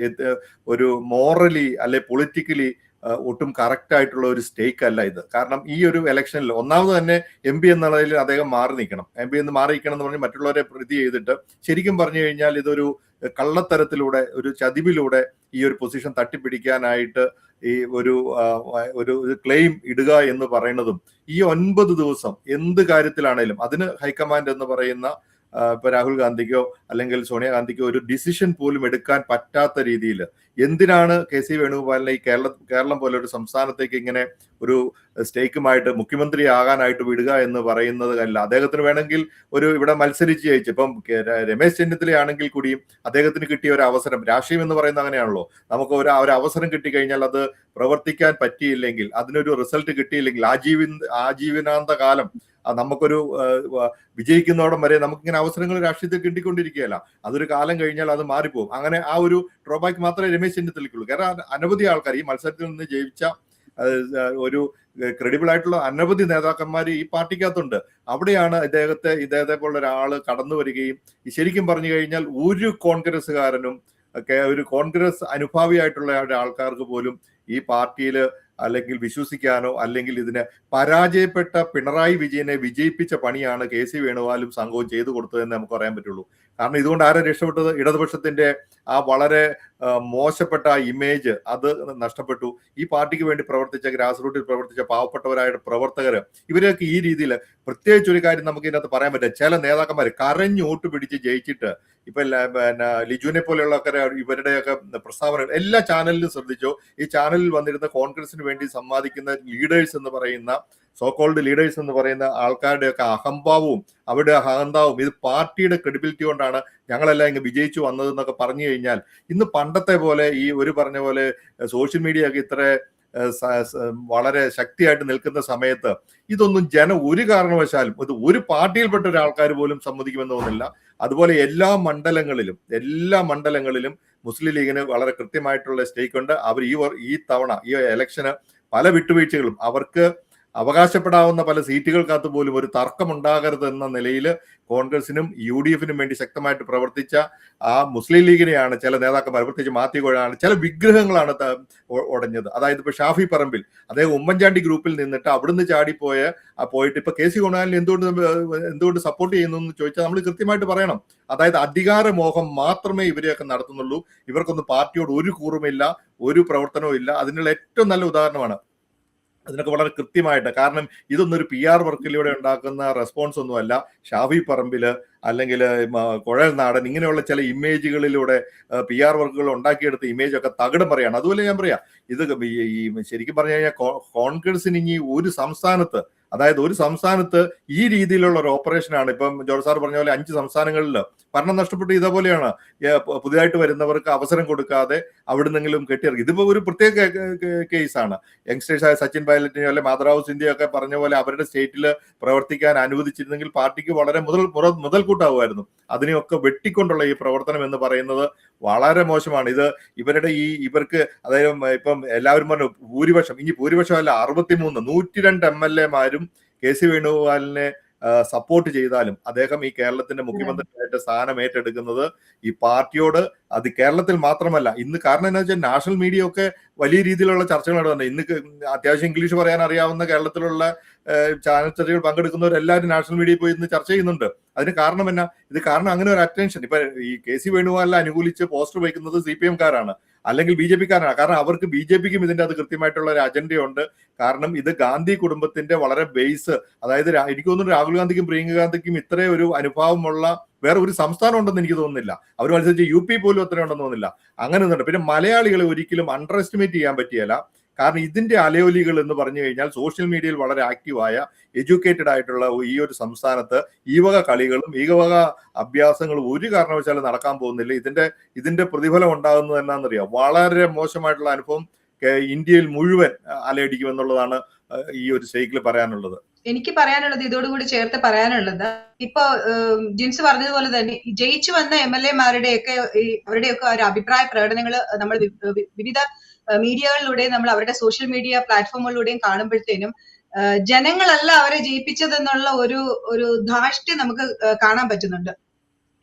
ഒരു മോറലി അല്ലെ പൊളിറ്റിക്കലി ഒട്ടും കറക്റ്റ് ആയിട്ടുള്ള ഒരു സ്റ്റേക്ക് അല്ല ഇത്. കാരണം ഈ ഒരു ഇലക്ഷനിൽ ഒന്നാമത് തന്നെ MP എന്നുള്ളതിൽ അദ്ദേഹം മാറി നിൽക്കണം എന്ന് പറഞ്ഞ് മറ്റുള്ളവരെ പ്രതി ചെയ്തിട്ട് ശരിക്കും പറഞ്ഞു കഴിഞ്ഞാൽ ഇതൊരു കള്ളത്തരത്തിലൂടെ ഒരു ചതിവിലൂടെ ഈ ഒരു പൊസിഷൻ തട്ടിപ്പിടിക്കാനായിട്ട് ഈ ഒരു ക്ലെയിം ഇടുക എന്ന് പറയുന്നതും ഈ 9 ദിവസം എന്ത് കാര്യത്തിലാണേലും അതിന് ഹൈക്കമാൻഡ് എന്ന് പറയുന്ന ഇപ്പൊ രാഹുൽ ഗാന്ധിക്കോ അല്ലെങ്കിൽ സോണിയാഗാന്ധിക്കോ ഒരു ഡിസിഷൻ പോലും എടുക്കാൻ പറ്റാത്ത രീതിയിൽ എന്തിനാണ് KC വേണുഗോപാലിനെ ഈ കേരളം പോലെ ഒരു സംസ്ഥാനത്തേക്ക് ഇങ്ങനെ ഒരു സ്റ്റേക്കുമായിട്ട് മുഖ്യമന്ത്രി ആകാനായിട്ട് വിടുക എന്ന് പറയുന്നത് അല്ല. അദ്ദേഹത്തിന് വേണമെങ്കിൽ ഇവിടെ മത്സരിച്ച് ജയിച്ചു. ഇപ്പം രമേശ് ചെന്നിത്തലയാണെങ്കിൽ കൂടിയും അദ്ദേഹത്തിന് കിട്ടിയ ഒരു അവസരം, രാഷ്ട്രീയം എന്ന് പറയുന്നത് അങ്ങനെയാണല്ലോ, നമുക്ക് ഒരു അവസരം കിട്ടിക്കഴിഞ്ഞാൽ അത് പ്രവർത്തിക്കാൻ പറ്റിയില്ലെങ്കിൽ, അതിനൊരു റിസൾട്ട് കിട്ടിയില്ലെങ്കിൽ ആജീവനാന്ത കാലം നമുക്കൊരു വിജയിക്കുന്നതോടം വരെ നമുക്കിങ്ങനെ അവസരങ്ങൾ രാഷ്ട്രീയത്തിൽ കിട്ടിക്കൊണ്ടിരിക്കുകയല്ല. അതൊരു കാലം കഴിഞ്ഞാൽ അത് മാറിപ്പോകും. അങ്ങനെ ആ ഒരു ഡ്രോബാക്ക് മാത്രമേ രമേശ് ചെന്നിത്തലയ്ക്കുള്ളൂ. കാരണം അനവധി ആൾക്കാർ ഈ മത്സരത്തിൽ നിന്ന് ജയിച്ച ഒരു ക്രെഡിബിൾ ആയിട്ടുള്ള അനവധി നേതാക്കന്മാർ ഈ പാർട്ടിക്കകത്തുണ്ട്. അവിടെയാണ് ഇദ്ദേഹത്തെ പോലുള്ള ഒരാള് കടന്നു വരികയും ശരിക്കും പറഞ്ഞു കഴിഞ്ഞാൽ ഒരു കോൺഗ്രസ്സുകാരനും ഒരു കോൺഗ്രസ് അനുഭാവിയായിട്ടുള്ള ആൾക്കാർക്ക് പോലും ഈ പാർട്ടിയിൽ അല്ലെങ്കിൽ വിശ്വസിക്കാനോ അല്ലെങ്കിൽ ഇതിനെ പരാജയപ്പെട്ട പിണറായി വിജയനെ വിജയിപ്പിച്ച പണിയാണ് KC വേണുഗോപാലും സംഘവും ചെയ്തു കൊടുത്തതെന്ന് നമുക്ക് പറയാൻ പറ്റുള്ളൂ. കാരണം ഇതുകൊണ്ട് ആരെ രക്ഷപ്പെട്ടത്? ഇടതുപക്ഷത്തിന്റെ ആ വളരെ മോശപ്പെട്ട ആ ഇമേജ് അത് നഷ്ടപ്പെട്ടു. ഈ പാർട്ടിക്ക് വേണ്ടി പ്രവർത്തിച്ച, ഗ്രാസ് റൂട്ടിൽ പ്രവർത്തിച്ച പാവപ്പെട്ടവരായ പ്രവർത്തകർ, ഇവരൊക്കെ ഈ രീതിയിൽ, പ്രത്യേകിച്ച് ഒരു കാര്യം നമുക്ക് ഇതിനകത്ത് പറയാൻ പറ്റും, ചില നേതാക്കന്മാർ കരഞ്ഞ് വോട്ട് പിടിച്ച് ജയിച്ചിട്ട് ഇപ്പൊ പിന്നെ ലിജുവിനെ പോലെയുള്ളവർക്ക് ഇവരുടെയൊക്കെ പ്രസ്താവന എല്ലാ ചാനലിലും ശ്രദ്ധിച്ചോ, ഈ ചാനലിൽ വന്നിരുന്ന കോൺഗ്രസിന് വേണ്ടി സമ്മാനിക്കുന്ന ലീഡേഴ്സ് എന്ന് പറയുന്ന, സോകോൾഡ് ലീഡേഴ്സ് എന്ന് പറയുന്ന ആൾക്കാരുടെയൊക്കെ അഹംഭാവവും അവരുടെ അഹങ്കാരവും ഇത് പാർട്ടിയുടെ ക്രെഡിബിലിറ്റി കൊണ്ടാണ് ഞങ്ങളെല്ലാം ഇങ്ങ് വിജയിച്ചു വന്നതെന്നൊക്കെ പറഞ്ഞു കഴിഞ്ഞാൽ, ഇന്ന് പണ്ടത്തെ പോലെ ഈ ഒരു പറഞ്ഞ പോലെ സോഷ്യൽ മീഡിയ ഒക്കെ ഇത്ര വളരെ ശക്തിയായിട്ട് നിൽക്കുന്ന സമയത്ത് ഇതൊന്നും ജനം ഒരു കാരണവശാലും ഇത് ഒരു പാർട്ടിയിൽപ്പെട്ട ഒരാൾക്കാർ പോലും സമ്മതിക്കുമെന്ന് തോന്നുന്നില്ല. അതുപോലെ എല്ലാ മണ്ഡലങ്ങളിലും മുസ്ലിം ലീഗിന് വളരെ കൃത്യമായിട്ടുള്ള സ്റ്റേക്ക് ഉണ്ട്. അവർ ഈ തവണ ഈ ഇലക്ഷന് പല വിട്ടുവീഴ്ചകളും, അവർക്ക് അവകാശപ്പെടാവുന്ന പല സീറ്റുകൾക്കകത്ത് പോലും ഒരു തർക്കമുണ്ടാകരുത് എന്ന നിലയിൽ കോൺഗ്രസിനും UDFിനും വേണ്ടി ശക്തമായിട്ട് പ്രവർത്തിച്ച ആ മുസ്ലിം ലീഗിനെയാണ് ചില നേതാക്കന്മാർ, പ്രത്യേകിച്ച് മാത്യു കോഴാണ്, ചില വിഗ്രഹങ്ങളാണ് ഉടഞ്ഞത്. അതായത് ഇപ്പൊ ഷാഫി പറമ്പിൽ, അദ്ദേഹം ഉമ്മൻചാണ്ടി ഗ്രൂപ്പിൽ നിന്നിട്ട് അവിടുന്ന് പോയിട്ട് ഇപ്പൊ KC വേണുഗോപാലിനെ എന്തുകൊണ്ട് സപ്പോർട്ട് ചെയ്യുന്നു എന്ന് ചോദിച്ചാൽ നമ്മൾ കൃത്യമായിട്ട് പറയണം. അതായത് അധികാരമോഹം മാത്രമേ ഇവരെയൊക്കെ നടത്തുന്നുള്ളൂ. ഇവർക്കൊന്നും പാർട്ടിയോട് ഒരു കൂറുമില്ല, ഒരു പ്രവർത്തനവും ഇല്ല. അതിനുള്ള ഏറ്റവും നല്ല ഉദാഹരണമാണ് അതിനൊക്കെ വളരെ കൃത്യമായിട്ട്. കാരണം ഇതൊന്നും ഒരു PR വർക്കിലൂടെ ഉണ്ടാക്കുന്ന റെസ്പോൺസ് ഒന്നുമല്ല. ഷാഫി പറമ്പില് അല്ലെങ്കിൽ കുഴൽനാടൻ ഇങ്ങനെയുള്ള ചില ഇമേജുകളിലൂടെ PR വർക്കുകൾ ഉണ്ടാക്കിയെടുത്ത ഇമേജ് ഒക്കെ തകിടം പറയാണ്. അതുപോലെ ഞാൻ പറയാം, ഇത് ഈ ശരിക്കും പറഞ്ഞു കഴിഞ്ഞാൽ കോൺഗ്രസിന് ഇനി ഒരു സംസ്ഥാനത്ത്, അതായത് ഒരു സംസ്ഥാനത്ത് ഈ രീതിയിലുള്ള ഒരു ഓപ്പറേഷനാണ്. ഇപ്പം ജോർജ് സാർ പറഞ്ഞ പോലെ 5 സംസ്ഥാനങ്ങളിൽ ഭരണം നഷ്ടപ്പെട്ട് ഇതേപോലെയാണ് പുതിയതായിട്ട് വരുന്നവർക്ക് അവസരം കൊടുക്കാതെ അവിടുന്നെങ്കിലും കെട്ടിയിറങ്ങി. ഇതിപ്പോ ഒരു പ്രത്യേക കേസാണ്. യങ്സ്റ്റേഴ്സായ സച്ചിൻ പൈലറ്റിനെയോ അല്ലെ മാധവറാവു സിന്ധ്യയോ ഒക്കെ പറഞ്ഞ പോലെ അവരുടെ സ്റ്റേറ്റിൽ പ്രവർത്തിക്കാൻ അനുവദിച്ചിരുന്നെങ്കിൽ പാർട്ടിക്ക് വളരെ മുതൽക്കൂട്ടാവുമായിരുന്നു. അതിനെയൊക്കെ വെട്ടിക്കൊണ്ടുള്ള ഈ പ്രവർത്തനം എന്ന് പറയുന്നത് വളരെ മോശമാണ്. ഇവർക്ക് അതായത് ഇപ്പം എല്ലാവരും പറഞ്ഞു ഭൂരിപക്ഷം അല്ല, 102 MLA-മാരും KC വേണുഗോപാലിനെ സപ്പോർട്ട് ചെയ്താലും അദ്ദേഹം ഈ കേരളത്തിന്റെ മുഖ്യമന്ത്രിയായിട്ട് സ്ഥാനം ഏറ്റെടുക്കുന്നത് ഈ പാർട്ടിയോട്, അത് കേരളത്തിൽ മാത്രമല്ല ഇന്ന്. കാരണം എന്താ വെച്ചാൽ നാഷണൽ മീഡിയ ഒക്കെ വലിയ രീതിയിലുള്ള ചർച്ചകൾ നടത്തുന്നുണ്ട്. ഇന്ന് അത്യാവശ്യം ഇംഗ്ലീഷ് പറയാൻ അറിയാവുന്ന കേരളത്തിലുള്ള ചാനൽ ചർച്ചകൾ പങ്കെടുക്കുന്നവരെല്ലാവരും നാഷണൽ മീഡിയയിൽ പോയി ഇന്ന് ചർച്ച ചെയ്യുന്നുണ്ട്. അതിന് കാരണം എന്നാ? ഇത് കാരണം അങ്ങനെ ഒരു അറ്റൻഷൻ. ഇപ്പൊ ഈ KC വേണുഗോപാലിനെ അനുകൂലിച്ച് പോസ്റ്റർ വയ്ക്കുന്നത് CPM-കാരാണ്, അല്ലെങ്കിൽ BJP-കാരാണ്. കാരണം അവർക്ക് BJP-ക്കും ഇതിന്റെ അത് കൃത്യമായിട്ടുള്ള ഒരു അജണ്ടയുണ്ട്. കാരണം ഇത് ഗാന്ധി കുടുംബത്തിന്റെ വളരെ ബേസ്, അതായത് എനിക്ക് തോന്നുന്നു രാഹുൽ ഗാന്ധിക്കും പ്രിയങ്ക ഗാന്ധിക്കും ഇത്രയും ഒരു അനുഭവമുള്ള വേറെ ഒരു സംസ്ഥാനം ഉണ്ടെന്ന് എനിക്ക് തോന്നുന്നില്ല. അവർ മത്സരിച്ച് UP പോലും അത്ര ഉണ്ടെന്ന് തോന്നുന്നില്ല. അങ്ങനെ ഒന്നുണ്ട്. പിന്നെ മലയാളികളെ ഒരിക്കലും അണ്ടർ എസ്റ്റിമേറ്റ് ചെയ്യാൻ പറ്റിയല്ല. കാരണം ഇതിന്റെ അലയൊലികൾ എന്ന് പറഞ്ഞു കഴിഞ്ഞാൽ സോഷ്യൽ മീഡിയയിൽ വളരെ ആക്റ്റീവായ, എഡ്യൂക്കേറ്റഡ് ആയിട്ടുള്ള ഈ ഒരു സംസ്ഥാനത്ത് ഈ വക കളികളും ഈ വക അഭ്യാസങ്ങളും ഒരു കാരണവശാലും നടക്കാൻ പോകുന്നില്ല. ഇതിന്റെ പ്രതിഫലം ഉണ്ടാകുന്നത് എന്നാണെന്നറിയാം. വളരെ മോശമായിട്ടുള്ള അനുഭവം ഇന്ത്യയിൽ മുഴുവൻ അലയടിക്കുമെന്നുള്ളതാണ് ഈ ഒരു സ്റ്റേക്കിൽ പറയാനുള്ളത്.
എനിക്ക് പറയാനുള്ളത്, ഇതോടുകൂടി ചേർത്ത് പറയാനുള്ളത്, ഇപ്പൊ ജിൻസ് പറഞ്ഞതുപോലെ തന്നെ ജയിച്ചു വന്ന MLA-മാരുടെയൊക്കെ അവരുടെയൊക്കെ ഒരു അഭിപ്രായ പ്രകടനങ്ങൾ നമ്മൾ വിവിധ മീഡിയകളിലൂടെയും നമ്മൾ അവരുടെ സോഷ്യൽ മീഡിയ പ്ലാറ്റ്ഫോമുകളിലൂടെയും കാണുമ്പോഴത്തേനും ജനങ്ങളല്ല അവരെ ജയിപ്പിച്ചതെന്നുള്ള ഒരു ധാർഷ്ട്യം നമുക്ക് കാണാൻ പറ്റുന്നുണ്ട്.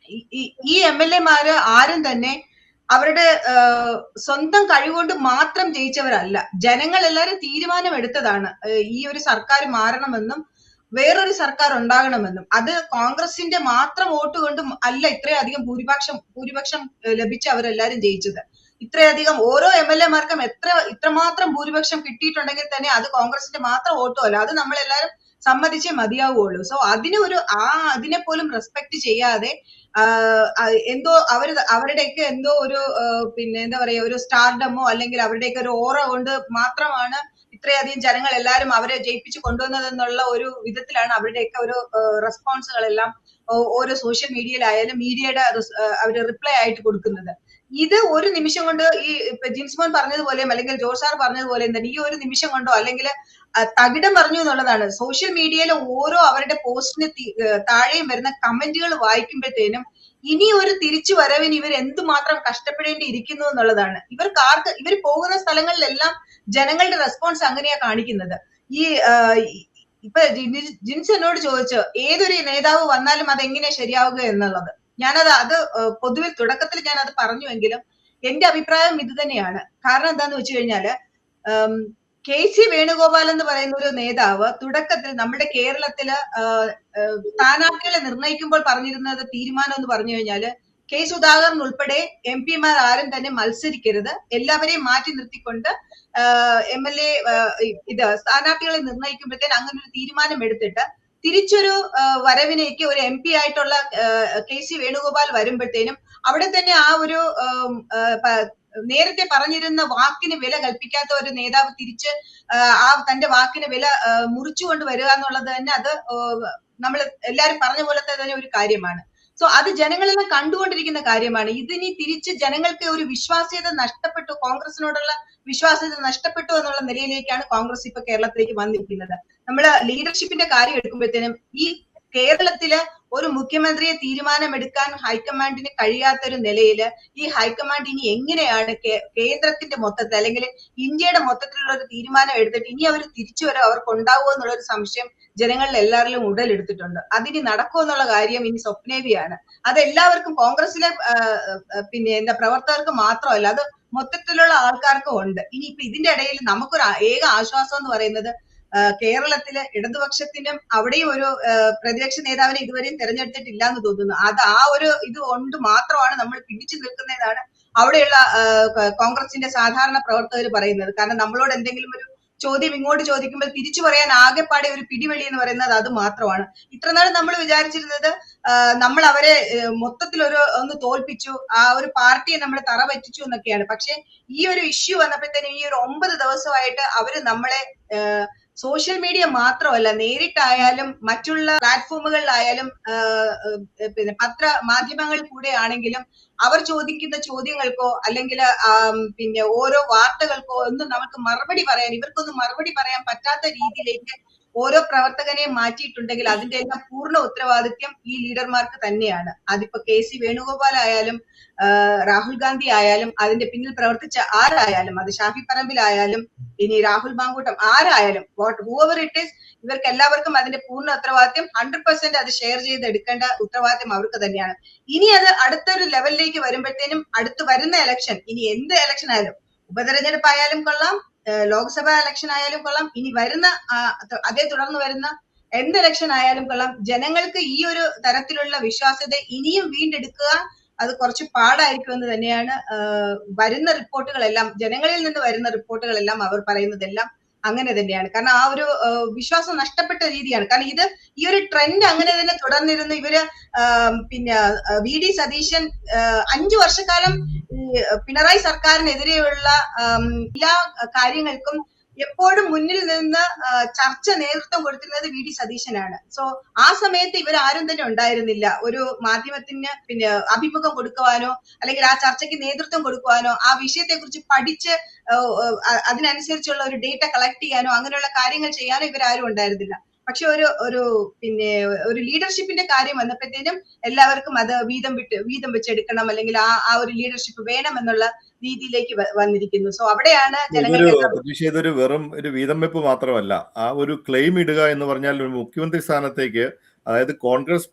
ഈ MLA-മാര് ആരും തന്നെ അവരുടെ സ്വന്തം കഴിവുകൊണ്ട് മാത്രം ജയിച്ചവരല്ല. ജനങ്ങൾ എല്ലാവരും തീരുമാനമെടുത്തതാണ് ഈ ഒരു സർക്കാർ മാറണമെന്നും വേറൊരു സർക്കാർ ഉണ്ടാകണമെന്നും. അത് കോൺഗ്രസിന്റെ മാത്രം വോട്ട് കൊണ്ട് അല്ല ഇത്രയധികം ഭൂരിപക്ഷം ലഭിച്ച് അവരെല്ലാരും ജയിച്ചത്. ഇത്രയധികം ഓരോ MLA-മാർക്കും ഇത്രമാത്രം ഭൂരിപക്ഷം കിട്ടിയിട്ടുണ്ടെങ്കിൽ തന്നെ അത് കോൺഗ്രസിന്റെ മാത്രം വോട്ടും അല്ല, അത് നമ്മളെല്ലാരും സമ്മതിച്ചേ മതിയാവുള്ളൂ. സോ അതിനെ പോലും റെസ്പെക്ട് ചെയ്യാതെ എന്തോ അവരുടെയൊക്കെ എന്തോ ഒരു പിന്നെ എന്താ പറയാ ഒരു സ്റ്റാർഡമോ അല്ലെങ്കിൽ അവരുടെയൊക്കെ ഒരു ഓറ കൊണ്ട് മാത്രമാണ് ഇത്രയധികം ജനങ്ങൾ എല്ലാരും അവരെ ജയിപ്പിച്ചു കൊണ്ടുവന്നതെന്നുള്ള ഒരു വിധത്തിലാണ് അവരുടെയൊക്കെ ഒരു റെസ്പോൺസുകളെല്ലാം ഓരോ സോഷ്യൽ മീഡിയയിലായാലും മീഡിയയുടെ അവര് റിപ്ലൈ ആയിട്ട് കൊടുക്കുന്നത്. ഇത് ഒരു നിമിഷം കൊണ്ട് ഈ ജിൻസ്മോൻ പറഞ്ഞതുപോലെയും അല്ലെങ്കിൽ ജോർജ് സാർ പറഞ്ഞതുപോലെയും തന്നെ ഈ ഒരു നിമിഷം കൊണ്ടോ അല്ലെങ്കിൽ തകിടം പറഞ്ഞു എന്നുള്ളതാണ്. സോഷ്യൽ മീഡിയയിൽ ഓരോ അവരുടെ പോസ്റ്റിന് താഴെയും വരുന്ന കമന്റുകൾ വായിക്കുമ്പോഴത്തേനും ഇനി ഒരു തിരിച്ചു വരവിന് ഇവർ എന്തുമാത്രം കഷ്ടപ്പെടേണ്ടി ഇരിക്കുന്നു എന്നുള്ളതാണ്. ഇവർ പോകുന്ന സ്ഥലങ്ങളിലെല്ലാം ജനങ്ങളുടെ റെസ്പോൺസ് അങ്ങനെയാ കാണിക്കുന്നത്. ഇപ്പൊ ജിൻസ് എന്നോട് ചോദിച്ചു ഏതൊരു നേതാവ് വന്നാലും അതെങ്ങനെയാ ശരിയാവുക എന്നുള്ളത്. അത് പൊതുവിൽ തുടക്കത്തിൽ ഞാൻ അത് പറഞ്ഞുവെങ്കിലും എന്റെ അഭിപ്രായം ഇത് തന്നെയാണ്. കാരണം എന്താന്ന് വെച്ച് കഴിഞ്ഞാല് KC വേണുഗോപാൽ എന്ന് പറയുന്ന ഒരു നേതാവ് തുടക്കത്തിൽ നമ്മുടെ കേരളത്തില് സ്ഥാനാർത്ഥികളെ നിർണ്ണയിക്കുമ്പോൾ പറഞ്ഞിരുന്നത് തീരുമാനം എന്ന് പറഞ്ഞു കഴിഞ്ഞാല് K. സുധാകരൻ ഉൾപ്പെടെ MP-മാർ ആരും തന്നെ മത്സരിക്കരുത്, എല്ലാവരെയും മാറ്റി നിർത്തിക്കൊണ്ട് MLA സ്ഥാനാർത്ഥികളെ നിർണ്ണയിക്കുമ്പോഴത്തേന് അങ്ങനെ ഒരു തീരുമാനം എടുത്തിട്ട് തിരിച്ചൊരു വരവിനേക്ക് ഒരു MP ആയിട്ടുള്ള KC വേണുഗോപാൽ വരുമ്പോഴത്തേനും അവിടെ തന്നെ ആ ഒരു നേരത്തെ പറഞ്ഞിരുന്ന വാക്കിന് വില കൽപ്പിക്കാത്ത ഒരു നേതാവ് തിരിച്ച് ആ തന്റെ വാക്കിന് വില മുറിച്ചുകൊണ്ട് വരിക എന്നുള്ളത് തന്നെ അത് നമ്മൾ എല്ലാരും പറഞ്ഞ പോലത്തെ തന്നെ ഒരു കാര്യമാണ്. സോ അത് ജനങ്ങളെല്ലാം കണ്ടുകൊണ്ടിരിക്കുന്ന കാര്യമാണ്. ഇതിനി തിരിച്ച് ജനങ്ങൾക്ക് ഒരു വിശ്വാസ്യത നഷ്ടപ്പെട്ടു, കോൺഗ്രസിനോടുള്ള വിശ്വാസ്യത നഷ്ടപ്പെട്ടു എന്നുള്ള നിലയിലേക്കാണ് കോൺഗ്രസ് ഇപ്പൊ കേരളത്തിലേക്ക് വന്നിരിക്കുന്നത്. നമ്മള് ലീഡർഷിപ്പിന്റെ കാര്യം എടുക്കുമ്പോഴത്തേനും ഈ കേരളത്തില് ഒരു മുഖ്യമന്ത്രിയെ തീരുമാനമെടുക്കാൻ ഹൈക്കമാൻഡിന് കഴിയാത്തൊരു നിലയില് ഈ ഹൈക്കമാൻഡ് ഇനി എങ്ങനെയാണ് കേന്ദ്രത്തിന്റെ മൊത്തത്തിൽ അല്ലെങ്കിൽ ഇന്ത്യയുടെ മൊത്തത്തിലുള്ള ഒരു തീരുമാനം എടുത്തിട്ട് ഇനി അവർ തിരിച്ചു വരാൻ അവർക്ക് ഉണ്ടാവുമോ എന്നുള്ള ഒരു സംശയം ജനങ്ങളിൽ എല്ലാവരിലും ഉടലെടുത്തിട്ടുണ്ട്. അതിനി നടക്കുമോ എന്നുള്ള കാര്യം ഇനി സ്വപ്നേവിയാണ്. അത് എല്ലാവർക്കും കോൺഗ്രസിലെ പ്രവർത്തകർക്ക് മാത്രമല്ല, അത് മൊത്തത്തിലുള്ള ആൾക്കാർക്കും ഉണ്ട്. ഇനിയിപ്പോ ഇതിന്റെ ഇടയിൽ നമുക്കൊരു ഏക ആശ്വാസം എന്ന് പറയുന്നത് കേരളത്തിലെ ഇടതുപക്ഷത്തിനും അവിടെയും ഒരു പ്രതിപക്ഷ നേതാവിനെ ഇതുവരെയും തെരഞ്ഞെടുത്തിട്ടില്ല എന്ന് തോന്നുന്നു. അത് ആ ഒരു ഇത് കൊണ്ട് മാത്രമാണ് നമ്മൾ പിടിച്ചു നിൽക്കുന്നതാണ് അവിടെയുള്ള കോൺഗ്രസിന്റെ സാധാരണ പ്രവർത്തകർ പറയുന്നത്. കാരണം നമ്മളോട് എന്തെങ്കിലും ഒരു ചോദ്യം ഇങ്ങോട്ട് ചോദിക്കുമ്പോൾ തിരിച്ചു പറയാൻ ആകെപ്പാടെ ഒരു പിടിവെളി എന്ന് പറയുന്നത് അത് മാത്രമാണ്. ഇത്രനാൾ നമ്മൾ വിചാരിച്ചിരുന്നത് നമ്മൾ അവരെ മൊത്തത്തിൽ ഒന്ന് തോൽപ്പിച്ചു, ആ ഒരു പാർട്ടിയെ നമ്മൾ തറ പറ്റിച്ചു എന്നൊക്കെയാണ്. പക്ഷെ ഈ ഒരു ഇഷ്യൂ വന്നപ്പോഴത്തേനും ഈ ഒരു 9 ദിവസമായിട്ട് അവര് നമ്മളെ സോഷ്യൽ മീഡിയ മാത്രമല്ല നേരിട്ടായാലും മറ്റുള്ള പ്ലാറ്റ്ഫോമുകളിലായാലും മാധ്യമങ്ങളിൽ കൂടെ ആണെങ്കിലും അവർ ചോദിക്കുന്ന ചോദ്യങ്ങൾക്കോ അല്ലെങ്കിൽ ഓരോ വാർത്തകൾക്കോ ഒന്നും നമുക്ക് ഇവർക്കൊന്നും മറുപടി പറയാൻ പറ്റാത്ത രീതിയിലേക്ക് ഓരോ പ്രവർത്തകനെയും മാറ്റിയിട്ടുണ്ടെങ്കിൽ അതിന്റെ എല്ലാം പൂർണ്ണ ഉത്തരവാദിത്യം ഈ ലീഡർമാർക്ക് തന്നെയാണ്. അതിപ്പോ KC വേണുഗോപാൽ ആയാലും രാഹുൽ ഗാന്ധി ആയാലും അതിന്റെ പിന്നിൽ പ്രവർത്തിച്ച ആരായാലും, അത് ഷാഫി പറമ്പിലായാലും ഇനി രാഹുൽ മാങ്കൂട്ടം ആരായാലും, whoever it is, ഇവർക്ക് എല്ലാവർക്കും അതിന്റെ പൂർണ്ണ ഉത്തരവാദിത്യം 100% അത് ഷെയർ ചെയ്ത് എടുക്കേണ്ട ഉത്തരവാദിത്യം അവർക്ക് തന്നെയാണ്. ഇനി അത് അടുത്തൊരു ലെവലിലേക്ക് വരുമ്പോഴത്തേനും അടുത്ത് വരുന്ന ഇലക്ഷൻ, ഇനി എന്ത് ഇലക്ഷൻ ആയാലും, ഉപതെരഞ്ഞെടുപ്പ് ആയാലും കൊള്ളാം, ലോക്സഭാ ഇലക്ഷൻ ആയാലും കൊള്ളാം, ഇനി വരുന്ന അതേ തുടർന്ന് വരുന്ന എന്ത് ഇലക്ഷൻ ആയാലും കൊള്ളാം, ജനങ്ങൾക്ക് ഈ ഒരു തരത്തിലുള്ള വിശ്വാസ്യത ഇനിയും വീണ്ടെടുക്കുക അത് കുറച്ച് പാടായിരിക്കും എന്ന് തന്നെയാണ് വരുന്ന റിപ്പോർട്ടുകളെല്ലാം, ജനങ്ങളിൽ നിന്ന് വരുന്ന റിപ്പോർട്ടുകളെല്ലാം അവർ പറയുന്നതെല്ലാം അങ്ങനെ തന്നെയാണ്. കാരണം ആ ഒരു വിശ്വാസം നഷ്ടപ്പെട്ട രീതിയാണ്. കാരണം ഈ ഒരു ട്രെൻഡ് അങ്ങനെ തന്നെ തുടർന്നിരുന്നു. ഇവര് VD സതീശൻ 5 വർഷക്കാലം പിണറായി സർക്കാരിനെതിരെയുള്ള എല്ലാ കാര്യങ്ങൾക്കും എപ്പോഴും മുന്നിൽ നിന്ന് ചർച്ച നേതൃത്വം കൊടുത്തിരുന്നത് VD സതീശനാണ്. സോ ആ സമയത്ത് ഇവരാരും തന്നെ ഉണ്ടായിരുന്നില്ല ഒരു മാധ്യമത്തിന് അഭിമുഖം കൊടുക്കുവാനോ അല്ലെങ്കിൽ ആ ചർച്ചയ്ക്ക് നേതൃത്വം കൊടുക്കുവാനോ ആ വിഷയത്തെ കുറിച്ച് പഠിച്ച് അതിനനുസരിച്ചുള്ള ഒരു ഡേറ്റ കളക്ട് ചെയ്യാനോ അങ്ങനെയുള്ള കാര്യങ്ങൾ ചെയ്യാനോ ഇവരാരും ഉണ്ടായിരുന്നില്ല. പക്ഷെ ഒരു ലീഡർഷിപ്പിന്റെ കാര്യം വന്നപ്പോഴത്തേനും എല്ലാവർക്കും അത് വീതം വെച്ചെടുക്കണം അല്ലെങ്കിൽ ആ ഒരു ലീഡർഷിപ്പ് വേണം എന്നുള്ള രീതിയിലേക്ക് വന്നിരിക്കുന്നു. സോ അവിടെയാണ്
ഇതൊരു വെറും ഒരു വീതം വെപ്പ് മാത്രമല്ല, ആ ഒരു ക്ലെയിം ഇടുക എന്ന് പറഞ്ഞാൽ ഒരു മുഖ്യമന്ത്രി സ്ഥാനത്തേക്ക്, അതായത് കോൺഗ്രസ്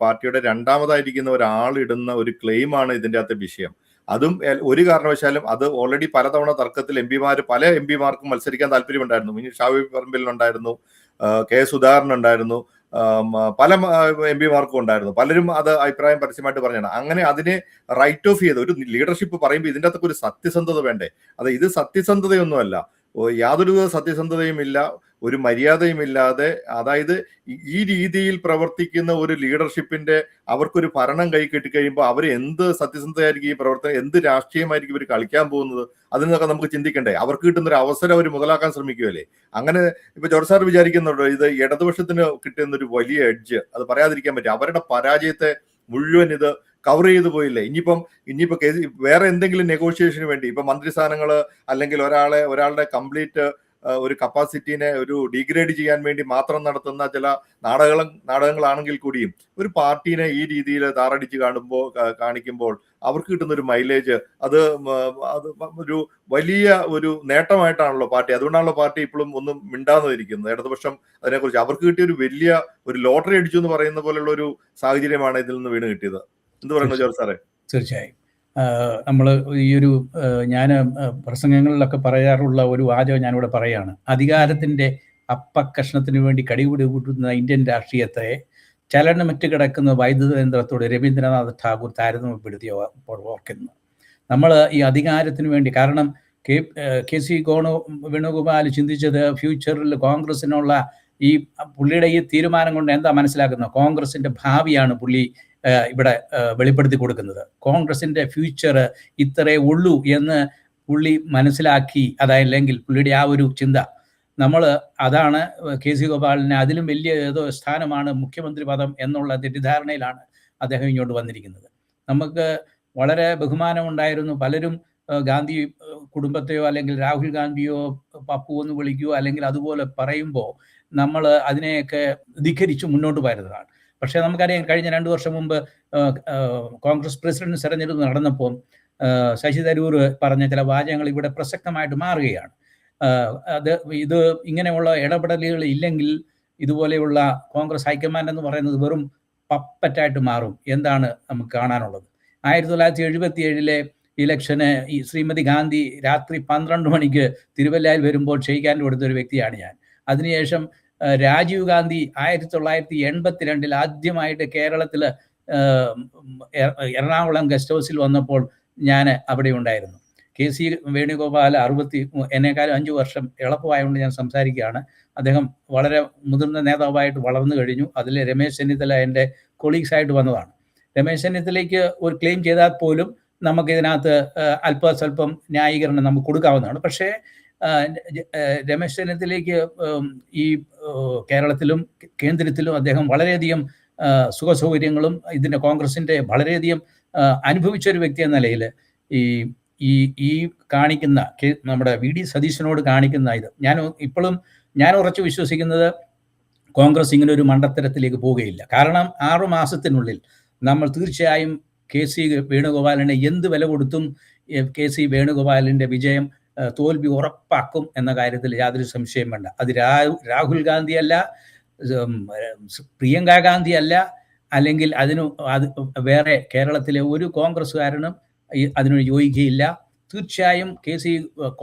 പാർട്ടിയുടെ രണ്ടാമതായിരിക്കുന്ന ഒരാളിടുന്ന ഒരു ക്ലെയിമാണ് ഇതിന്റെ അകത്തെ വിഷയം. അതും ഒരു കാരണവശാലും അത് ഓൾറെഡി പലതവണ തർക്കത്തിൽ പല എംപിമാർക്കും മത്സരിക്കാൻ താല്പര്യമുണ്ടായിരുന്നു. ഷാഫി പറമ്പിലിനുണ്ടായിരുന്നു, K. സുധാകരൻ ഉണ്ടായിരുന്നു, പല എംപിമാർക്കും ഉണ്ടായിരുന്നു. പലരും അത് അഭിപ്രായം പരസ്യമായിട്ട് പറഞ്ഞാണ്. അങ്ങനെ അതിനെ റൈറ്റ് ഓഫ് ചെയ്ത് ഒരു ലീഡർഷിപ്പ് പറയുമ്പോൾ ഇതിൻ്റെ അകത്തൊക്കെ ഒരു സത്യസന്ധത വേണ്ടേ? ഇത് സത്യസന്ധതയൊന്നുമല്ല, യാതൊരു സത്യസന്ധതയും ഇല്ല, ഒരു മര്യാദയും ഇല്ലാതെ, അതായത് ഈ രീതിയിൽ പ്രവർത്തിക്കുന്ന ഒരു ലീഡർഷിപ്പിന്റെ അവർക്കൊരു ഭരണം കൈ കിട്ടിക്കഴിയുമ്പോൾ അവർ എന്ത് സത്യസന്ധതയായിരിക്കും ഈ പ്രവർത്തനം, എന്ത് രാഷ്ട്രീയമായിരിക്കും ഇവർ കളിക്കാൻ പോകുന്നത്, അതിനൊക്കെ നമുക്ക് ചിന്തിക്കണ്ടേ? അവർക്ക് കിട്ടുന്ന ഒരു അവസരം അവർ മുതലാക്കാൻ ശ്രമിക്കുകയല്ലേ? അങ്ങനെ ഇപ്പൊ ജോർജ് സാർ വിചാരിക്കുന്നുണ്ടോ ഇത് ഇടതുപക്ഷത്തിന് കിട്ടുന്ന ഒരു വലിയ എഡ്ജ്? അത് പറയാതിരിക്കാൻ പറ്റും. അവരുടെ പരാജയത്തെ മുഴുവൻ ഇത് കവർ ചെയ്തു പോയില്ലേ? ഇനിയിപ്പോ വേറെ എന്തെങ്കിലും നെഗോഷിയേഷന് വേണ്ടി ഇപ്പൊ മന്ത്രിസ്ഥാനങ്ങള് അല്ലെങ്കിൽ ഒരാളുടെ കംപ്ലീറ്റ് ഒരു കപ്പാസിറ്റിനെ ഒരു ഡിഗ്രേഡ് ചെയ്യാൻ വേണ്ടി മാത്രം നടത്തുന്ന ചില നാടകങ്ങളാണെങ്കിൽ കൂടിയും ഒരു പാർട്ടീനെ ഈ രീതിയിൽ താറടിച്ച് കാണിക്കുമ്പോൾ അവർക്ക് കിട്ടുന്ന ഒരു മൈലേജ് അത് ഒരു വലിയ ഒരു നേട്ടമായിട്ടാണല്ലോ പാർട്ടി. അതുകൊണ്ടാണല്ലോ പാർട്ടി ഇപ്പോഴും ഒന്നും മിണ്ടാതിരിക്കുന്നത്. ഇടതുപക്ഷം അതിനെക്കുറിച്ച് അവർക്ക് കിട്ടിയ ഒരു വലിയ ഒരു ലോട്ടറി അടിച്ചു എന്ന് പറയുന്ന പോലെയുള്ള ഒരു സാഹചര്യമാണ് ഇതിൽ നിന്ന് വീണ് കിട്ടിയത്. എന്ത് പറയുന്നു ജോർജ് സാറേ?
തീർച്ചയായും നമ്മൾ ഈ ഒരു ഞാൻ പ്രസംഗങ്ങളിലൊക്കെ പറയാറുള്ള ഒരു വാചകം ഞാനിവിടെ പറയുകയാണ്. അധികാരത്തിൻ്റെ അപ്പക്കഷ്ണത്തിന് വേണ്ടി കടിപിടി കൂട്ടുന്ന ഇന്ത്യൻ രാഷ്ട്രീയത്തെ ചലനമറ്റ് കിടക്കുന്ന വൈദ്യുത യന്ത്രത്തോട് രവീന്ദ്രനാഥ് ടാഗോർ താരതമ്യപ്പെടുത്തിയ ഓർക്കുന്നു. നമ്മൾ ഈ അധികാരത്തിന് വേണ്ടി, കാരണം കെ സി വേണുഗോപാൽ ചിന്തിച്ചത് ഫ്യൂച്ചറിൽ കോൺഗ്രസിനുള്ള ഈ പുള്ളിയുടെ ഈ തീരുമാനം കൊണ്ട് എന്താ മനസ്സിലാക്കുന്നത്? കോൺഗ്രസിന്റെ ഭാവിയാണ് പുള്ളി ഇവിടെ വെളിപ്പെടുത്തി കൊടുക്കുന്നത്. കോൺഗ്രസിന്റെ ഫ്യൂച്ചർ ഇത്രേ ഉള്ളൂ എന്ന് പുള്ളി മനസ്സിലാക്കി. അതല്ലെങ്കിൽ പുള്ളിയുടെ ആ ഒരു ചിന്ത അതാണ് കെ സി ഗോപാലിന് അതിലും വലിയ ഏതോ സ്ഥാനമാണ് മുഖ്യമന്ത്രി പദം എന്നുള്ള തെറ്റിദ്ധാരണയിലാണ് അദ്ദേഹം ഇങ്ങോട്ട് വന്നിരിക്കുന്നത്. നമുക്ക് വളരെ ബഹുമാനമുണ്ടായിരുന്നു. പലരും ഗാന്ധി കുടുംബത്തെയോ അല്ലെങ്കിൽ രാഹുൽ ഗാന്ധിയോ പപ്പു എന്ന് വിളിക്കുകയോ അല്ലെങ്കിൽ അതുപോലെ പറയുമ്പോൾ നമ്മൾ അതിനെയൊക്കെ ധിഖരിച്ച് മുന്നോട്ട് പോരുന്നതാണ്. പക്ഷേ നമുക്കറിയാം, കഴിഞ്ഞ 2 വർഷം മുമ്പ് കോൺഗ്രസ് പ്രസിഡന്റ് തെരഞ്ഞെടുപ്പ് നടന്നപ്പോൾ ശശി തരൂർ പറഞ്ഞ ചില വാചകങ്ങൾ ഇവിടെ പ്രസക്തമായിട്ട് മാറുകയാണ്. ഇത് ഇങ്ങനെയുള്ള ഇടപെടലുകൾ ഇല്ലെങ്കിൽ ഇതുപോലെയുള്ള കോൺഗ്രസ് ഹൈക്കമാൻഡ് എന്ന് പറയുന്നത് വെറും പപ്പറ്റായിട്ട് മാറും. എന്താണ് നമുക്ക് കാണാനുള്ളത്? 1977 ഇലക്ഷന് ഈ ശ്രീമതി ഗാന്ധി രാത്രി 12 മണിക്ക് തിരുവല്ലയിൽ വരുമ്പോൾ ക്ഷയിക്കാൻ കൊടുത്തൊരു വ്യക്തിയാണ് ഞാൻ. അതിനുശേഷം രാജീവ് ഗാന്ധി 1982 ആദ്യമായിട്ട് കേരളത്തിൽ എറണാകുളം ഗസ്റ്റ് ഹൗസിൽ വന്നപ്പോൾ ഞാൻ അവിടെ ഉണ്ടായിരുന്നു. കെ സി വേണുഗോപാൽ എന്നെക്കാളും 5 വർഷം എളുപ്പമായതുകൊണ്ട് ഞാൻ സംസാരിക്കുകയാണ്. അദ്ദേഹം വളരെ മുതിർന്ന നേതാവായിട്ട് വളർന്നു കഴിഞ്ഞു. അതിൽ രമേശ് ചെന്നിത്തല എൻ്റെ കൊളീഗ്സായിട്ട് വന്നതാണ്. രമേശ് ചെന്നിത്തലയ്ക്ക് ഒരു ക്ലെയിം ചെയ്താൽ പോലും നമുക്കിതിനകത്ത് അല്പസ്വല്പം ന്യായീകരണം നമുക്ക് കൊടുക്കാവുന്നതാണ്. പക്ഷേ രമേശ് ചെന്നിത്തലയ്ക്ക് ഈ കേരളത്തിലും കേന്ദ്രത്തിലും അദ്ദേഹം വളരെയധികം സുഖസൗകര്യങ്ങളും ഇതിൻ്റെ കോൺഗ്രസിൻ്റെ വളരെയധികം അനുഭവിച്ച ഒരു വ്യക്തി എന്ന നിലയിൽ ഈ കാണിക്കുന്ന നമ്മുടെ വി ഡി സതീശനോട് കാണിക്കുന്ന ഇത് ഞാൻ ഉറച്ചു വിശ്വസിക്കുന്നത് കോൺഗ്രസ് ഇങ്ങനെ ഒരു മണ്ടത്തരത്തിലേക്ക് പോവുകയില്ല. കാരണം 6 മാസത്തിനുള്ളിൽ നമ്മൾ തീർച്ചയായും കെ സി വേണുഗോപാലിനെ എന്ത് വില കൊടുത്തും കെ സി വേണുഗോപാലിൻ്റെ വിജയം തോൽവി ഉറപ്പാക്കും എന്ന കാര്യത്തിൽ യാതൊരു സംശയം വേണ്ട. അത് രാഹുൽ ഗാന്ധി അല്ല, പ്രിയങ്ക ഗാന്ധി അല്ല, അല്ലെങ്കിൽ അത് വേറെ കേരളത്തിലെ ഒരു കോൺഗ്രസ്സുകാരനും അതിനോട് യോജിക്കുകയില്ല. തീർച്ചയായും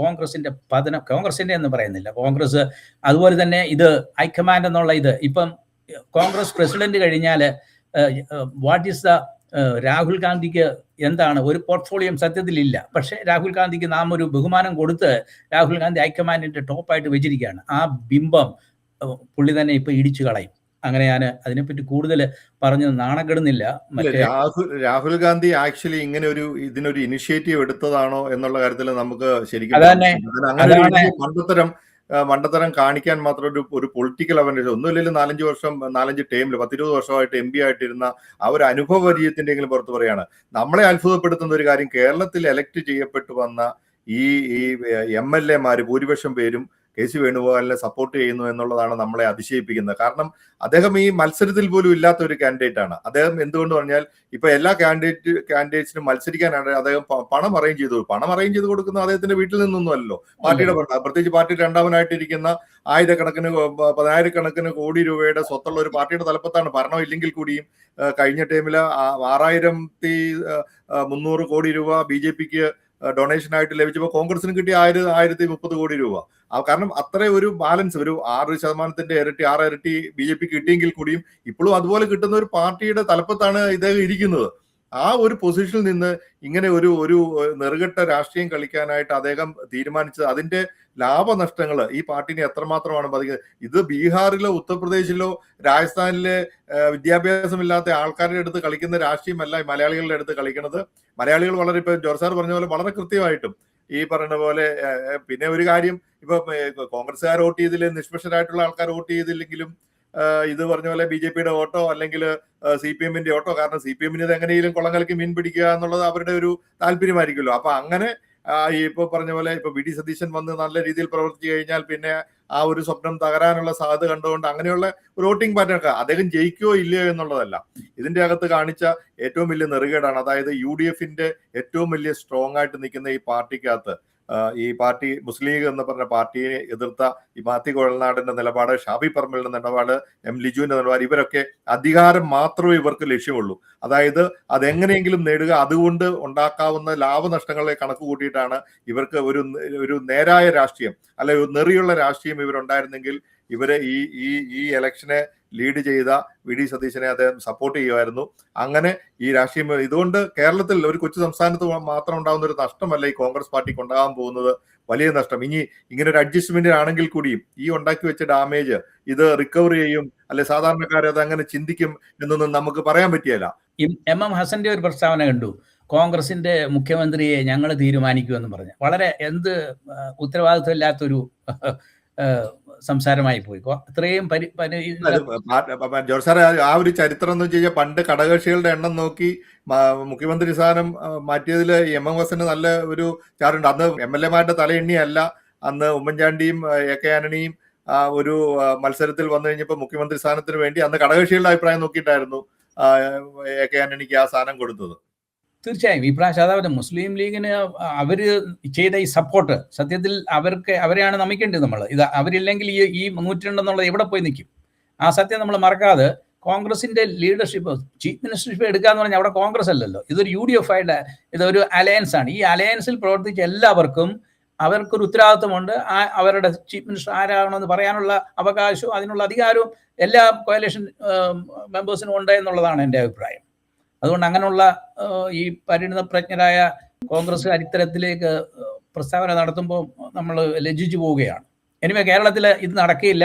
കോൺഗ്രസിന്റെ പതനം, കോൺഗ്രസിന്റെ എന്ന് പറയുന്നില്ല, കോൺഗ്രസ് അതുപോലെ തന്നെ ഇത് ഹൈക്കമാൻഡ് എന്നുള്ള ഇപ്പം കോൺഗ്രസ് പ്രസിഡന്റ് കഴിഞ്ഞാൽ വാട്ട് ഈസ് ദ രാഹുൽ ഗാന്ധിക്ക് എന്താണ് ഒരു പോർട്ട്ഫോളിയോ സത്യത്തിലില്ല. പക്ഷേ രാഹുൽ ഗാന്ധിക്ക് നാം ഒരു ബഹുമാനം കൊടുത്ത് രാഹുൽ ഗാന്ധി ഹൈക്കമാൻഡിന്റെ ടോപ്പായിട്ട് വെച്ചിരിക്കുകയാണ്. ആ ബിംബം പുള്ളി തന്നെ ഇപ്പൊ ഇടിച്ചു കളയും. അങ്ങനെ ഞാൻ അതിനെപ്പറ്റി കൂടുതൽ പറഞ്ഞ് നാണക്കെടുന്നില്ല.
രാഹുൽ ഗാന്ധി ആക്ച്വലി ഇതിനൊരു ഇനിഷ്യേറ്റീവ് എടുത്തതാണോ എന്നുള്ള കാര്യത്തിൽ നമുക്ക് ശരിക്കും മണ്ടത്തരം കാണിക്കാൻ മാത്രം ഒരു പൊളിറ്റിക്കൽ അവയർനെസ് ഒന്നുമില്ലെങ്കിൽ 4 ടൈമിൽ 10-20 വർഷമായിട്ട് MP ആയിട്ടിരുന്ന ആ ഒരു അനുഭവ പരിചയത്തിന്റെങ്കിലും പുറത്ത് പറയാണ്. നമ്മളെ അത്ഭുതപ്പെടുത്തുന്ന ഒരു കാര്യം, കേരളത്തിൽ എലക്ട് ചെയ്യപ്പെട്ടു വന്ന ഈ MLA-മാര് ഭൂരിപക്ഷം പേരും കെ സി വേണുഗോപാലിനെ സപ്പോർട്ട് ചെയ്യുന്നു എന്നുള്ളതാണ് നമ്മളെ അതിശയിപ്പിക്കുന്നത്. കാരണം അദ്ദേഹം ഈ മത്സരത്തിൽ പോലും ഇല്ലാത്ത ഒരു കാൻഡിഡേറ്റ് ആണ്. അദ്ദേഹം എന്തുകൊണ്ട് പറഞ്ഞാൽ ഇപ്പൊ എല്ലാ കാൻഡിഡേറ്റ്സിനും മത്സരിക്കാനാണ് അദ്ദേഹം പണം അറേഞ്ച് ചെയ്ത് കൊടുക്കുന്നത് അദ്ദേഹത്തിന്റെ വീട്ടിൽ നിന്നൊന്നുമല്ലോ, പാർട്ടിയുടെ പ്രത്യേകിച്ച് പാർട്ടി രണ്ടാമനായിട്ടിരിക്കുന്ന പതിനായിരക്കണക്കിന് കോടി രൂപയുടെ സ്വത്തുള്ള ഒരു പാർട്ടിയുടെ തലപ്പത്താണ്. ഭരണം ഇല്ലെങ്കിൽ കൂടിയും കഴിഞ്ഞ ടൈമില് 6300 കോടി രൂപ BJPക്ക് ഡൊണേഷൻ ആയിട്ട് ലഭിച്ചപ്പോൾ കോൺഗ്രസിന് കിട്ടിയ 1030 കോടി രൂപ. കാരണം അത്ര ഒരു ബാലൻസ്, ഒരു 6% ഇരട്ടി 6 ഇരട്ടി BJP കിട്ടിയെങ്കിൽ കൂടിയും ഇപ്പോഴും അതുപോലെ കിട്ടുന്ന ഒരു പാർട്ടിയുടെ തലപ്പത്താണ് ഇദ്ദേഹം ഇരിക്കുന്നത്. ആ ഒരു പൊസിഷനിൽ നിന്ന് ഇങ്ങനെ ഒരു നെറുകെട്ട രാഷ്ട്രീയം കളിക്കാനായിട്ട് അദ്ദേഹം തീരുമാനിച്ചത്, അതിന്റെ ലാഭനഷ്ടങ്ങൾ ഈ പാർട്ടിനെ എത്രമാത്രമാണ് ബാധിക്കുന്നത്. ഇത് ബീഹാറിലോ ഉത്തർപ്രദേശിലോ രാജസ്ഥാനിലെ വിദ്യാഭ്യാസമില്ലാത്ത ആൾക്കാരുടെ അടുത്ത് കളിക്കുന്ന രാഷ്ട്രീയമല്ല മലയാളികളുടെ അടുത്ത് കളിക്കുന്നത്. മലയാളികൾ വളരെ, ഇപ്പൊ ജോർജ് സാർ പറഞ്ഞ പോലെ വളരെ കൃത്യമായിട്ടും ഈ പറയുന്ന പോലെ. പിന്നെ ഒരു കാര്യം, ഇപ്പൊ കോൺഗ്രസ്സുകാർ വോട്ട് ചെയ്തില്ല, നിഷ്പക്ഷരായിട്ടുള്ള ആൾക്കാർ വോട്ട് ചെയ്തില്ലെങ്കിലും ഇത് പറഞ്ഞ പോലെ BJPയുടെ വോട്ടോ അല്ലെങ്കിൽ CPM-ന്റെ വോട്ടോ, കാരണം CPM-ന് ഇത് എങ്ങനെയും കൊള്ളം കലക്കി മീൻ പിടിക്കുക എന്നുള്ളത് അവരുടെ ഒരു താല്പര്യമായിരിക്കുമല്ലോ. അപ്പൊ അങ്ങനെ ഇപ്പൊ പറഞ്ഞ പോലെ ഇപ്പൊ വി ഡി സതീശൻ വന്ന് നല്ല രീതിയിൽ പ്രവർത്തിച്ചു കഴിഞ്ഞാൽ പിന്നെ ആ ഒരു സ്വപ്നം തകരാനുള്ള സാധ്യത കണ്ടുകൊണ്ട് അങ്ങനെയുള്ള ഒരു വോട്ടിംഗ് പാറ്റേൺ ഒക്കെ അദ്ദേഹം ജയിക്കുകയോ ഇല്ലയോ എന്നുള്ളതല്ല, ഇതിന്റെ അകത്ത് കാണിച്ച ഏറ്റവും വലിയ നെറുകേടാണ്. അതായത് UDF-ന്റെ ഏറ്റവും വലിയ സ്ട്രോങ് ആയിട്ട് നിൽക്കുന്ന ഈ പാർട്ടിക്കകത്ത് ഈ പാർട്ടി മുസ്ലിം ലീഗ് എന്ന് പറഞ്ഞ പാർട്ടിയെ എതിർത്ത ഈ മാത്യു കുഴൽനാടിന്റെ നിലപാട്, ഷാഫി പറമ്പലിന്റെ നിലപാട്, എം ലിജുവിന്റെ നിലപാട്, ഇവരൊക്കെ അധികാരം മാത്രമേ ഇവർക്ക് ലക്ഷ്യമുള്ളൂ. അതായത് അതെങ്ങനെയെങ്കിലും നേടുക, അതുകൊണ്ട് ഉണ്ടാക്കാവുന്ന ലാഭനഷ്ടങ്ങളെ കണക്ക് കൂട്ടിയിട്ടാണ് ഇവർക്ക് ഒരു നേരായ രാഷ്ട്രീയം, അല്ലെ ഒരു നെറിയുള്ള രാഷ്ട്രീയം ഇവരുണ്ടായിരുന്നെങ്കിൽ ഇവരെ ഈ ഇലക്ഷനെ ലീഡ് ചെയ്ത വി.ഡി. സതീശനെ അദ്ദേഹം സപ്പോർട്ട് ചെയ്യുമായിരുന്നു. അങ്ങനെ ഈ രാഷ്ട്രീയം ഇതുകൊണ്ട് കേരളത്തിൽ ഒരു കൊച്ചു സംസ്ഥാനത്ത് മാത്രം ഉണ്ടാകുന്ന ഒരു നഷ്ടമല്ല ഈ കോൺഗ്രസ് പാർട്ടിക്ക് ഉണ്ടാകാൻ പോകുന്നത്, വലിയ നഷ്ടം. ഇനി ഇങ്ങനെ ഒരു അഡ്ജസ്റ്റ്മെന്റ് ആണെങ്കിൽ കൂടിയും ഈ ഉണ്ടാക്കി വെച്ച ഡാമേജ് ഇത് റിക്കവർ ചെയ്യും, അല്ലെ സാധാരണക്കാർ അത് അങ്ങനെ ചിന്തിക്കും എന്നൊന്നും നമുക്ക് പറയാൻ പറ്റിയല്ല.
എം ഹസന്റെ ഒരു പ്രസ്താവന കണ്ടു, കോൺഗ്രസിന്റെ മുഖ്യമന്ത്രിയെ ഞങ്ങൾ തീരുമാനിക്കുമെന്ന് പറഞ്ഞു. വളരെ ഉത്തരവാദിത്വമില്ലാത്തൊരു സംസാരമായി പോയി. ഇത്രയും
ജോർജ് സാറെ, ആ ഒരു ചരിത്രം എന്ന് വെച്ച് കഴിഞ്ഞാൽ പണ്ട് ഘടകകക്ഷികളുടെ എണ്ണം നോക്കി മുഖ്യമന്ത്രി സ്ഥാനം മാറ്റിയതിൽ എം ഹസന് നല്ല ഒരു ചാറുണ്ട്. അന്ന് MLA-മാരുടെ തലയെണ്ണിയല്ല, അന്ന് ഉമ്മൻചാണ്ടിയും AK ആന്റണിയും ഒരു മത്സരത്തിൽ വന്നു കഴിഞ്ഞപ്പോൾ മുഖ്യമന്ത്രി സ്ഥാനത്തിന് വേണ്ടി അന്ന് ഘടകകക്ഷികളുടെ അഭിപ്രായം നോക്കിയിട്ടായിരുന്നു AK ആന്റണിക്ക് ആ സ്ഥാനം കൊടുത്തത്.
തീർച്ചയായും ഈ പ്രാവശ്യം അതായത് മുസ്ലിം ലീഗിന് അവര് ചെയ്ത ഈ സപ്പോർട്ട് സത്യത്തിൽ അവരെയാണ് നമിക്കേണ്ടത്. നമ്മൾ ഇത് അവരില്ലെങ്കിൽ ഈ 102 എന്നുള്ളത് എവിടെ പോയി നിൽക്കും? ആ സത്യം നമ്മൾ മറക്കാതെ കോൺഗ്രസിന്റെ ലീഡർഷിപ്പ്, ചീഫ് മിനിസ്റ്റർഷിപ്പ് എടുക്കുക എന്ന് പറഞ്ഞാൽ അവിടെ കോൺഗ്രസ് അല്ലല്ലോ, ഇതൊരു UDF ആയിട്ട് ഇതൊരു അലയൻസ് ആണ്. ഈ അലയൻസിൽ പ്രവർത്തിച്ച എല്ലാവർക്കും അവർക്കൊരു ഉത്തരവാദിത്വമുണ്ട്. അവരുടെ ചീഫ് മിനിസ്റ്റർ ആരാകണമെന്ന് പറയാനുള്ള അവകാശവും അതിനുള്ള അധികാരവും എല്ലാ കോalition മെമ്പേഴ്സിനും ഉണ്ട് എന്നുള്ളതാണ് എൻ്റെ അഭിപ്രായം. അതുകൊണ്ട് അങ്ങനെയുള്ള ഈ പരിണിത പ്രജ്ഞരായ കോൺഗ്രസ് ഇത്തരത്തിലേക്ക് പ്രസ്താവന നടത്തുമ്പോൾ നമ്മൾ ലജ്ജിച്ചു പോവുകയാണ്. എനിവേ കേരളത്തിൽ ഇത് നടക്കില്ല.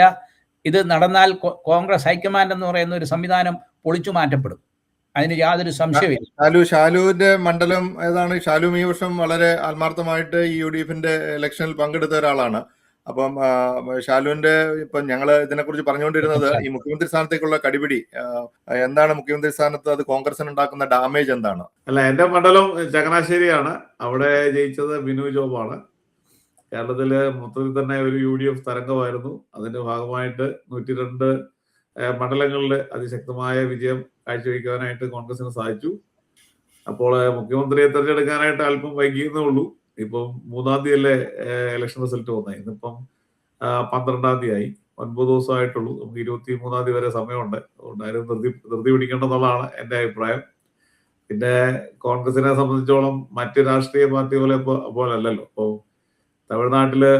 ഇത് നടന്നാൽ കോൺഗ്രസ് ഹൈക്കമാൻഡ് എന്ന് പറയുന്ന ഒരു സംവിധാനം പൊളിച്ചു മാറ്റപ്പെടും, അതിന് യാതൊരു സംശയമില്ല.
ഷാലുവിന്റെ മണ്ഡലം ഏതാണ്? ഷാലു ഈ വർഷം വളരെ ആത്മാർത്ഥമായിട്ട് ഈ UDF-ന്റെ ഇലക്ഷനിൽ പങ്കെടുത്ത ഒരാളാണ്. അപ്പം ഷാലുവിന്റെ ഇപ്പൊ ഞങ്ങൾ ഇതിനെക്കുറിച്ച് പറഞ്ഞുകൊണ്ടിരുന്നത് ഈ മുഖ്യമന്ത്രി സ്ഥാനത്തേക്കുള്ള കടിപിടി എന്താണ്, മുഖ്യമന്ത്രി സ്ഥാനത്ത് അത് കോൺഗ്രസിന് ഉണ്ടാക്കുന്ന ഡാമേജ് എന്താണ്?
അല്ല, എന്റെ മണ്ഡലം ചങ്ങനാശ്ശേരിയാണ്. അവിടെ ജയിച്ചത് ബിനു ജോബാണ്. കേരളത്തില് മൊത്തത്തിൽ തന്നെ ഒരു UDF തരംഗമായിരുന്നു. അതിന്റെ ഭാഗമായിട്ട് 102 മണ്ഡലങ്ങളിൽ അതിശക്തമായ വിജയം കാഴ്ചവെക്കാനായിട്ട് കോൺഗ്രസിന് സാധിച്ചു. അപ്പോൾ മുഖ്യമന്ത്രിയെ തെരഞ്ഞെടുക്കാനായിട്ട് അല്പം വൈകിയെന്നേ ഉള്ളൂ. ഇപ്പം 3-ാം തീയതിയല്ലേ ഇലക്ഷൻ റിസൾട്ട് വന്നത്. ഇന്നിപ്പം 12-ാം തീയതി 9 ദിവസമായിട്ടുള്ളൂ. നമുക്ക് 23-ാം തീയതി വരെ സമയമുണ്ട്. അതുകൊണ്ടായാലും ധൃതി പിടിക്കേണ്ടെന്നുള്ളതാണ് എൻ്റെ അഭിപ്രായം. പിന്നെ കോൺഗ്രസിനെ സംബന്ധിച്ചോളം മറ്റ് രാഷ്ട്രീയ പാർട്ടി പോലല്ലല്ലോ. ഇപ്പോൾ തമിഴ്നാട്ടില്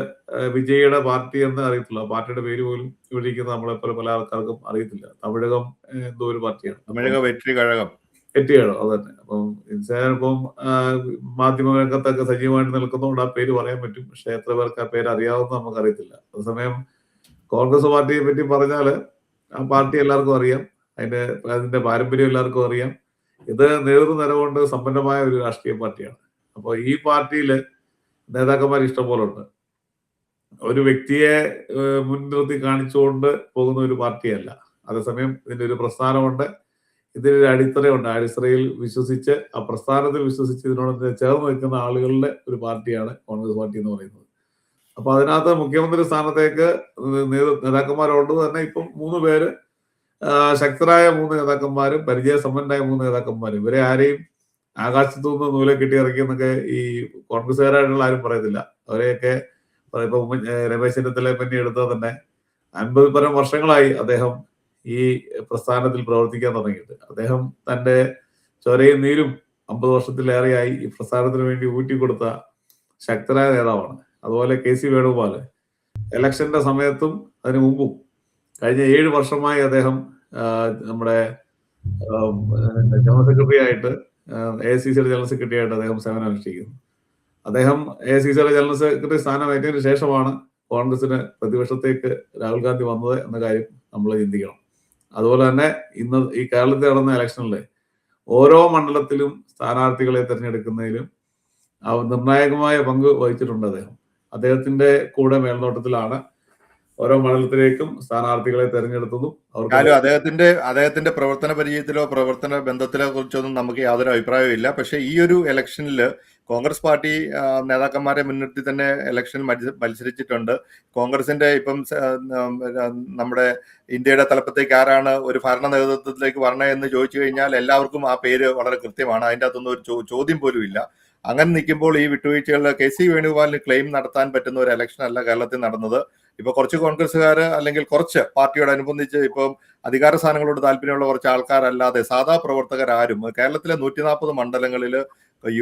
വിജയിയുടെ പാർട്ടി എന്ന് അറിയത്തില്ല, പാർട്ടിയുടെ പേര് പോലും ഇവിടെ ഇരിക്കുന്ന നമ്മളെ പോലെ പല ആൾക്കാർക്കും അറിയത്തില്ല. തമിഴകം എന്തോ ഒരു പാർട്ടിയാണ്,
തമിഴക വെற்றி കഴകം.
അത് തന്നെ. അപ്പം ഇപ്പം മാധ്യമരംഗത്തൊക്കെ സജീവമായിട്ട് നിൽക്കുന്നതുകൊണ്ട് ആ പേര് പറയാൻ പറ്റും. പക്ഷെ എത്ര പേർക്ക് ആ പേര് അറിയാവുന്ന നമുക്ക് അറിയത്തില്ല. അതേസമയം കോൺഗ്രസ് പാർട്ടിയെ പറ്റി പറഞ്ഞാൽ ആ പാർട്ടി എല്ലാവർക്കും അറിയാം, അതിന്റെ പാരമ്പര്യം എല്ലാവർക്കും അറിയാം. ഇത് നേതൃനിര കൊണ്ട് സമ്പന്നമായ ഒരു രാഷ്ട്രീയ പാർട്ടിയാണ്. അപ്പോൾ ഈ പാർട്ടിയിൽ നേതാക്കന്മാർ ഇഷ്ടംപോലെ ഉണ്ട്. ഒരു വ്യക്തിയെ മുൻനിർത്തി കാണിച്ചുകൊണ്ട് പോകുന്ന ഒരു പാർട്ടിയല്ല. അതേസമയം ഇതിന്റെ ഒരു പ്രസ്ഥാനമുണ്ട്, ഇതിനൊരു അടിത്തറയുണ്ട്. അടിത്തറയിൽ വിശ്വസിച്ച്, ആ പ്രസ്ഥാനത്തിൽ വിശ്വസിച്ച് ഇതിനോട് ചേർന്ന് നിൽക്കുന്ന ആളുകളുടെ ഒരു പാർട്ടിയാണ് കോൺഗ്രസ് പാർട്ടി എന്ന് പറയുന്നത്. അപ്പൊ അതിനകത്ത് മുഖ്യമന്ത്രി സ്ഥാനത്തേക്ക് നേതാക്കന്മാരുള്ളത് തന്നെ ഇപ്പം 3 പേര് ശക്തരായ 3 നേതാക്കന്മാരും പരിചയസമ്പന്നരായ 3 നേതാക്കന്മാരും. ഇവരെ ആരെയും ആകാശത്തു നിന്ന് നൂലെ കെട്ടി ഇറക്കിയെന്നൊക്കെ ഈ കോൺഗ്രസ്സുകാരായിട്ടുള്ള ആരും പറയത്തില്ല. അവരെയൊക്കെ ഇപ്പൊ രമേശ് ചെന്നിത്തലയെ പറ്റി എടുത്താൽ തന്നെ 50 വർഷങ്ങളായി അദ്ദേഹം ഈ പ്രസ്ഥാനത്തിൽ പ്രവർത്തിക്കാൻ തുടങ്ങിയിട്ട്. അദ്ദേഹം തന്റെ ചോരയും നീരും 50 വർഷത്തിലേറെയായി ഈ പ്രസ്ഥാനത്തിന് വേണ്ടി ഊറ്റിക്കൊടുത്ത ശക്തരായ നേതാവാണ്. അതുപോലെ KC വേണുഗോപാൽ ഇലക്ഷന്റെ സമയത്തും അതിനു മുമ്പും കഴിഞ്ഞ 7 വർഷമായി അദ്ദേഹം നമ്മുടെ ജനറൽ സെക്രട്ടറി ആയിട്ട് AICCയുടെ ജനറൽ സെക്രട്ടറി ആയിട്ട് അദ്ദേഹം സേവനം അനുഷ്ഠിക്കുന്നു. അദ്ദേഹം AICCയുടെ ജനറൽ സെക്രട്ടറി സ്ഥാനം ഏറ്റതിനു ശേഷമാണ് കോൺഗ്രസിന് പ്രതിപക്ഷത്തേക്ക് രാഹുൽ ഗാന്ധി വന്നത് എന്ന കാര്യം നമ്മൾ ചിന്തിക്കണം. അതുപോലെ തന്നെ ഇന്ന് ഈ കേരളത്തിൽ നടന്ന ഇലക്ഷനിലെ ഓരോ മണ്ഡലത്തിലും സ്ഥാനാർത്ഥികളെ തിരഞ്ഞെടുക്കുന്നതിലും നിർണായകമായ പങ്ക് വഹിച്ചിട്ടുണ്ട് അദ്ദേഹം. അദ്ദേഹത്തിന്റെ കൂടെ മേൽനോട്ടത്തിലാണ് ഓരോ മണ്ഡലത്തിലേക്കും സ്ഥാനാർത്ഥികളെ തെരഞ്ഞെടുത്തതും.
അദ്ദേഹത്തിന്റെ പ്രവർത്തന പരിചയത്തിലോ പ്രവർത്തന ബന്ധത്തിലോ കുറിച്ചൊന്നും നമുക്ക് യാതൊരു അഭിപ്രായവും ഇല്ല. പക്ഷെ ഈ ഒരു ഇലക്ഷനിൽ കോൺഗ്രസ് പാർട്ടി നേതാക്കന്മാരെ മുൻനിർത്തി തന്നെ ഇലക്ഷനിൽ മത്സരിച്ചിട്ടുണ്ട്. കോൺഗ്രസിന്റെ ഇപ്പം നമ്മുടെ ഇന്ത്യയുടെ തലപ്പത്തേക്ക് ആരാണ് ഒരു ഭരണ നേതൃത്വത്തിലേക്ക് വരണേ എന്ന് ചോദിച്ചു കഴിഞ്ഞാൽ എല്ലാവർക്കും ആ പേര് വളരെ കൃത്യമാണ്. അതിൻ്റെ അകത്തൊന്നും ഒരു ചോദ്യം പോലും ഇല്ല. അങ്ങനെ നിൽക്കുമ്പോൾ ഈ വിട്ടുവീഴ്ചകളിൽ KC വേണുഗോപാലിന് ക്ലെയിം നടത്താൻ പറ്റുന്ന ഒരു ഇലക്ഷൻ അല്ല കേരളത്തിൽ നടന്നത്. ഇപ്പൊ കുറച്ച് കോൺഗ്രസ്സുകാർ അല്ലെങ്കിൽ കുറച്ച് പാർട്ടിയോടനുബന്ധിച്ച് ഇപ്പം അധികാര സ്ഥാനങ്ങളോട് താല്പര്യമുള്ള കുറച്ച് ആൾക്കാരല്ലാതെ സാധാ പ്രവർത്തകരാരും കേരളത്തിലെ 140 മണ്ഡലങ്ങളിൽ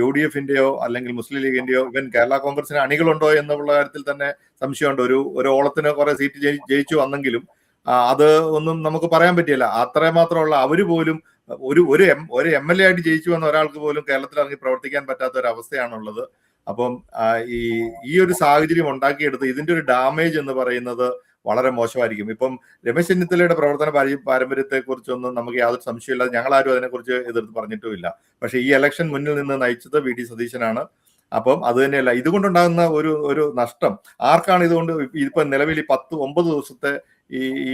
UDFന്റെയോ അല്ലെങ്കിൽ മുസ്ലിം ലീഗിന്റെയോ ഇവൻ കേരള കോൺഗ്രസിന് അണികളുണ്ടോ എന്നുള്ള കാര്യത്തിൽ തന്നെ സംശയമുണ്ട്. ഒരു ഓളത്തിന് കുറെ സീറ്റ് ജയിച്ചു വന്നെങ്കിലും അത് ഒന്നും നമുക്ക് പറയാൻ പറ്റില്ല. അത്രമാത്രമുള്ള അവര് പോലും ഒരു MLA ആയിട്ട് ജയിച്ചു വന്ന ഒരാൾക്ക് പോലും കേരളത്തിൽ ഇറങ്ങി പ്രവർത്തിക്കാൻ പറ്റാത്ത ഒരു അവസ്ഥയാണുള്ളത്. അപ്പം ഈ ഒരു സാഹചര്യം ഉണ്ടാക്കിയെടുത്ത് ഇതിന്റെ ഒരു ഡാമേജ് എന്ന് പറയുന്നത് വളരെ മോശമായിരിക്കും. ഇപ്പം രമേശ് ചെന്നിത്തലയുടെ പ്രവർത്തന പാരമ്പര്യത്തെ കുറിച്ചൊന്നും നമുക്ക് യാതൊരു സംശയമില്ല. ഞങ്ങളാരും അതിനെക്കുറിച്ച് എതിർത്ത് പറഞ്ഞിട്ടുമില്ല. പക്ഷെ ഈ ഇലക്ഷൻ മുന്നിൽ നിന്ന് നയിച്ചത് VD സതീശനാണ്. അപ്പം അത് തന്നെയല്ല ഇതുകൊണ്ടുണ്ടാകുന്ന ഒരു നഷ്ടം ആർക്കാണ് ഇതുകൊണ്ട് ഇപ്പൊ നിലവിൽ 9 ദിവസത്തെ